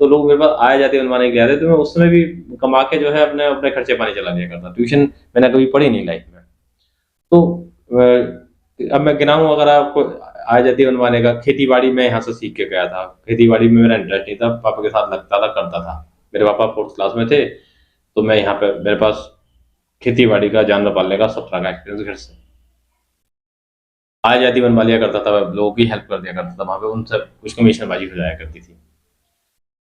तो लोग मेरे पास आए जाते बनवाने के लिए आते, तो मैं उस समय भी कमा के जो है अपने अपने खर्चे पानी चला दिया करता। ट्यूशन मैंने कभी पढ़ी नहीं लाइफ में। तो अब मैं गिनाऊं अगर आपको, आ जाती बनवाने का, खेती बाड़ी में यहाँ से सीख के गया था, खेती बाड़ी में मेरा इंटरेस्ट नहीं था, पापा के साथ लगता था करता था, मेरे पापा फोर्थ क्लास में थे, तो मैं यहाँ पे मेरे पास खेती बाड़ी का जानवर पालने का सब तरह का एक्सपीरियंस घर से, आ जाती बनवा लिया करता था, लोगों की हेल्प कर दिया करता था वहाँ पे, उनसे कुछ कमीशन बाजी हो जाया करती थी।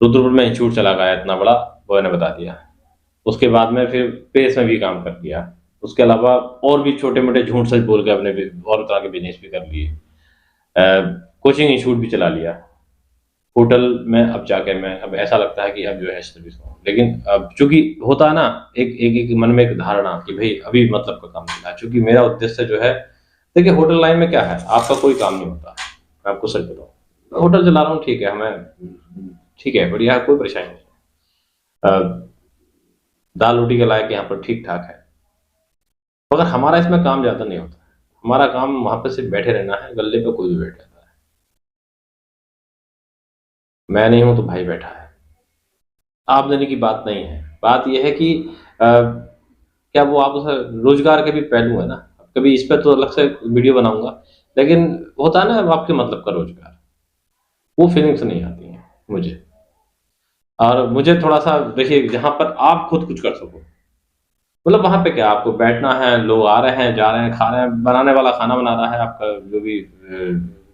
रुद्रपुर में इंस्टीट्यूट चला गया इतना बड़ा, वो ने बता दिया। उसके बाद में फिर प्रेस में भी काम कर लिया, उसके अलावा और भी छोटे मोटे झूठ सच बोल के अपने और तरह के बिजनेस भी कर लिए, कोचिंग इंस्टीट्यूट भी चला लिया। होटल में अब जाके मैं, अब ऐसा लगता है कि अब जो है सर्विस हो, लेकिन अब चूंकि होता है ना, एक मन में एक धारणा कि भाई अभी मतलब का काम मिला है, चूंकि मेरा उद्देश्य जो है, देखिए होटल लाइन में क्या है, आपका कोई काम नहीं होता, मैं आपको सच बताऊँ, होटल चला रहा हूँ ठीक है, हमें ठीक है बढ़िया, कोई परेशानी नहीं, दाल रोटी के लायक यहाँ पर ठीक ठाक है, मगर हमारा इसमें काम ज्यादा नहीं होता। हमारा काम वहां पे सिर्फ बैठे रहना है, गले पे कोई भी बैठ जाता है, मैं नहीं हूं तो भाई बैठा है। आमदनी की बात नहीं है, बात यह है कि क्या वो आप उसे, रोजगार के भी पहलू है ना, कभी इस पर तो अलग से वीडियो बनाऊंगा, लेकिन होता है ना आपके मतलब का रोजगार, वो फीलिंग्स नहीं आती हैं मुझे। और मुझे थोड़ा सा देखिए, जहां पर आप खुद कुछ कर सको, मतलब वहां पे क्या आपको बैठना है, लोग आ रहे हैं जा रहे हैं खा रहे हैं, बनाने वाला खाना बना रहा है, आपका जो भी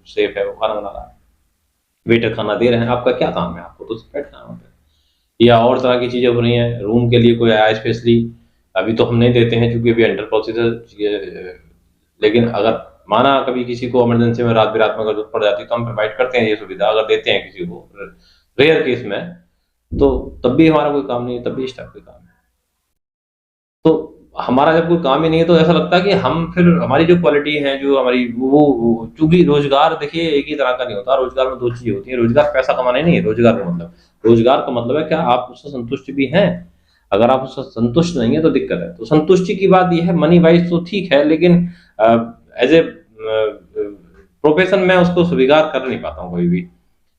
शेफ है वो खाना बना रहा है, वेटर खाना दे रहे हैं, आपका क्या काम है, आपको तो सिर्फ बैठना है वहाँ पे। या और तरह की चीजें हो रही हैं, रूम के लिए कोई आया स्पेशली, अभी तो हम नहीं देते हैं क्योंकि अभी अंडर प्रोसीजर, लेकिन अगर माना कभी किसी को इमरजेंसी में रात बिरात में अगर जरूरत पड़ जाती है तो हम प्रोवाइड करते हैं ये सुविधा, अगर देते हैं किसी को रेयर केस में, तो तब भी हमारा कोई काम नहीं है, तब भी स्टाफ का काम है। तो हमारा जब कोई काम ही नहीं है तो ऐसा लगता है कि हम फिर हमारी जो क्वालिटी है, जो हमारी वो चूंकि रोजगार देखिए एक ही तरह का नहीं होता, रोजगार में दो चीजें होती है। रोजगार पैसा कमाना नहीं है रोजगार का मतलब। रोजगार का मतलब है क्या आप उससे संतुष्ट भी हैं। अगर आप उससे संतुष्ट नहीं है तो दिक्कत है। तो संतुष्टि की बात यह है, मनी वाइज तो ठीक है, लेकिन एज ए प्रोफेशन में उसको स्वीकार कर नहीं पाता हूँ कभी भी,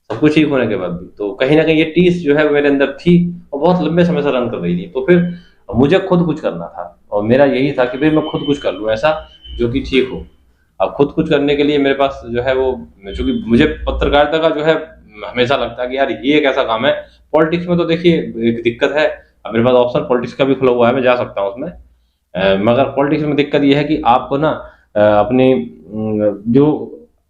सब कुछ ठीक होने के बाद भी। तो कहीं ना कहीं ये टीस जो है वो मेरे अंदर थी और बहुत लंबे समय से रन कर रही थी। तो फिर मुझे खुद कुछ करना था और मेरा यही था कि भाई मैं खुद कुछ कर लूँ ऐसा जो कि ठीक हो। अब खुद कुछ करने के लिए मेरे पास जो है वो, चूंकि मुझे पत्रकारिता का जो है हमेशा लगता है कि यार ये एक ऐसा काम है। पॉलिटिक्स में तो देखिए एक दिक्कत है, अब मेरे पास ऑप्शन पॉलिटिक्स का भी खुला हुआ है, मैं जा सकता हूँ उसमें। मगर पॉलिटिक्स में दिक्कत ये है कि आपको ना अपनी जो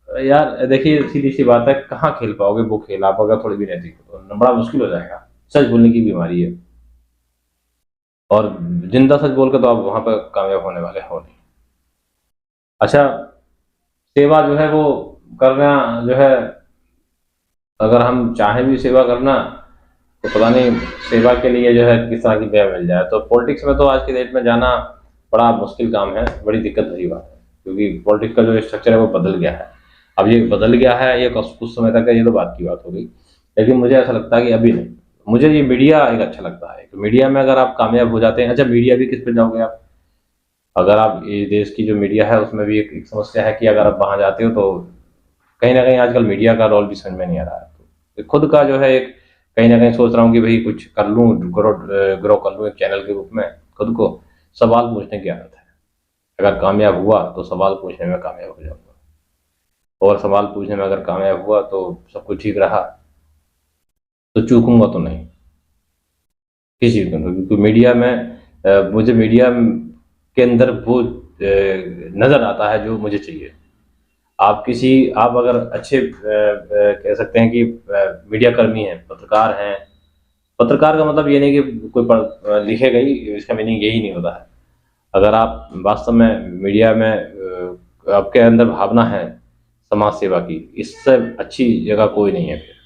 यार देखिए सीधी सी बात है, कहाँ खेल पाओगे वो खेल आप अगर थोड़ी भी नैतिक हो तो बड़ा मुश्किल हो जाएगा। सच बोलने की बीमारी है, और जिंदा सच बोल के तो आप वहां पर कामयाब होने वाले हो नहीं। अच्छा, सेवा जो है वो करना जो है, अगर हम चाहें भी सेवा करना तो पता नहीं सेवा के लिए जो है किस तरह की व्यय मिल जाए। तो पॉलिटिक्स में तो आज की डेट में जाना बड़ा मुश्किल काम है, बड़ी दिक्कत भरी बात है, क्योंकि पॉलिटिक्स का जो स्ट्रक्चर है वो बदल गया है। अब ये बदल गया है, ये कुछ समय तक है, ये तो बात की बात हो गई। लेकिन मुझे ऐसा लगता है कि अभी नहीं। मुझे ये मीडिया एक अच्छा लगता है, तो मीडिया में अगर आप कामयाब हो जाते हैं। अच्छा, मीडिया भी किस पे जाओगे आप, अगर आप ये देश की जो मीडिया है उसमें भी एक समस्या है कि अगर आप वहां जाते हो तो कहीं ना कहीं आजकल मीडिया का रोल भी समझ में नहीं आ रहा है। तो खुद का जो है एक कहीं ना कहीं सोच रहा हूँ कि भाई कुछ कर लूँ, ग्रो कर लूँ एक चैनल के रूप में खुद को। सवाल पूछने की आदत है, अगर कामयाब हुआ तो सवाल पूछने में कामयाब हो जाऊंगा, और सवाल पूछने में अगर कामयाब हुआ तो सब कुछ ठीक रहा तो चूकूंगा तो नहीं किसी चीज में। क्योंकि मीडिया में मुझे मीडिया के अंदर वो नजर आता है जो मुझे चाहिए। आप अगर अच्छे कह सकते हैं कि मीडिया कर्मी हैं, पत्रकार हैं। पत्रकार का मतलब ये नहीं कि कोई लिखेगा ही, इसका मीनिंग यही नहीं होता है। अगर आप वास्तव में मीडिया में आपके अंदर भावना है समाज सेवा की, इससे अच्छी जगह कोई नहीं है। फिर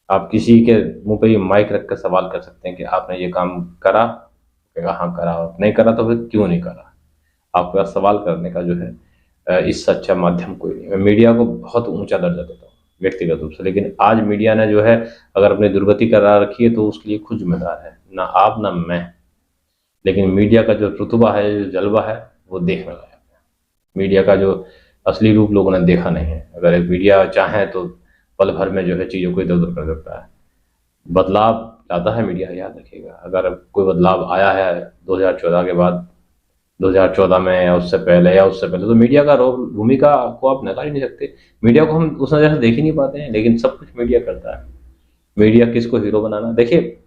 आप किसी के मुंह पे ये माइक रख कर सवाल कर सकते हैं कि आपने ये काम करा, कहेगा हाँ करा, और नहीं करा तो फिर क्यों नहीं करा। आपका सवाल करने का जो है इससे अच्छा माध्यम कोई नहीं। मैं मीडिया को बहुत ऊंचा दर्जा देता हूँ व्यक्तिगत रूप से, लेकिन आज मीडिया ने जो है अगर अपनी दुर्गति करा रखी है तो उसके लिए खुद जिम्मेदार है, ना आप ना मैं। लेकिन मीडिया का जो रुतबा है, जो जलवा है, वो देखने लायक है। मीडिया का जो असली रूप लोगों ने देखा नहीं है। अगर एक मीडिया चाहे तो पल भर में जो है चीज़ों को इधर उधर कर देता है। बदलाव लाता है मीडिया, याद रखिएगा। अगर कोई बदलाव आया है 2014 के बाद, 2014 में या उससे पहले तो मीडिया का रोल, भूमिका को आप नकार ही नहीं सकते। मीडिया को हम उस नजर से देख ही नहीं पाते हैं, लेकिन सब कुछ मीडिया करता है। मीडिया किसको हीरो बनाना, देखिए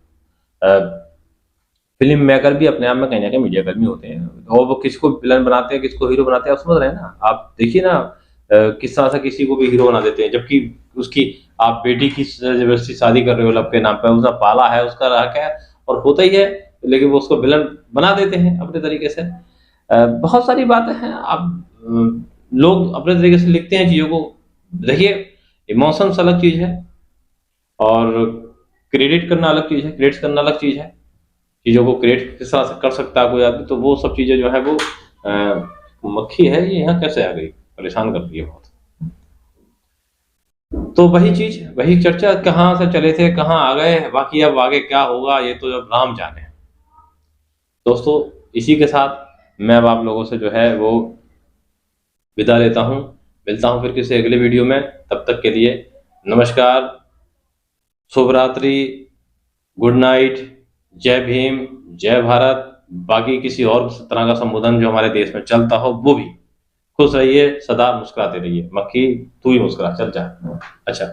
फिल्म मेकर भी अपने आप में कहीं ना कहीं मीडिया कर्मी होते हैं, और वो किसको विलन बनाते हैं, किसको हीरो बनाते हैं, आप समझ रहे हैं ना। आप देखिए ना किस तरह से किसी को भी हीरो बना देते हैं, जबकि उसकी आप बेटी की जबरदस्ती शादी कर रहे हो लब के नाम पर, उसने पाला है, उसका हक है और होता ही है, लेकिन वो उसको विलन बना देते हैं अपने तरीके से। बहुत सारी बातें हैं। आप लोग अपने तरीके से लिखते हैं चीज़ों को। देखिए, इमोशंस अलग चीज़ है और क्रेडिट करना अलग चीज़ है, क्रेडिट करना अलग चीज़ है। चीज़ों को क्रिएट किस तरह से कर सकता है कोई आदमी, तो वो सब चीज़ें जो है वो मक्खी है ये यहाँ कैसे आ गई, परेशान करती है बहुत। तो वही चीज़, वही चर्चा, कहाँ से चले थे कहाँ आ गए, बाकी अब आगे क्या होगा ये तो जब राम जाने। दोस्तों, इसी के साथ मैं अब आप लोगों से जो है वो विदा लेता हूँ। मिलता हूँ फिर किसी अगले वीडियो में, तब तक के लिए नमस्कार, शुभ रात्रि, गुड नाइट, जय भीम, जय भारत। बाकी किसी और तरह का संबोधन जो हमारे देश में चलता हो वो भी। खुश रहिए, सदा मुस्कुराते रहिए। मक्खी तू ही मुस्कुरा, चल जा। अच्छा।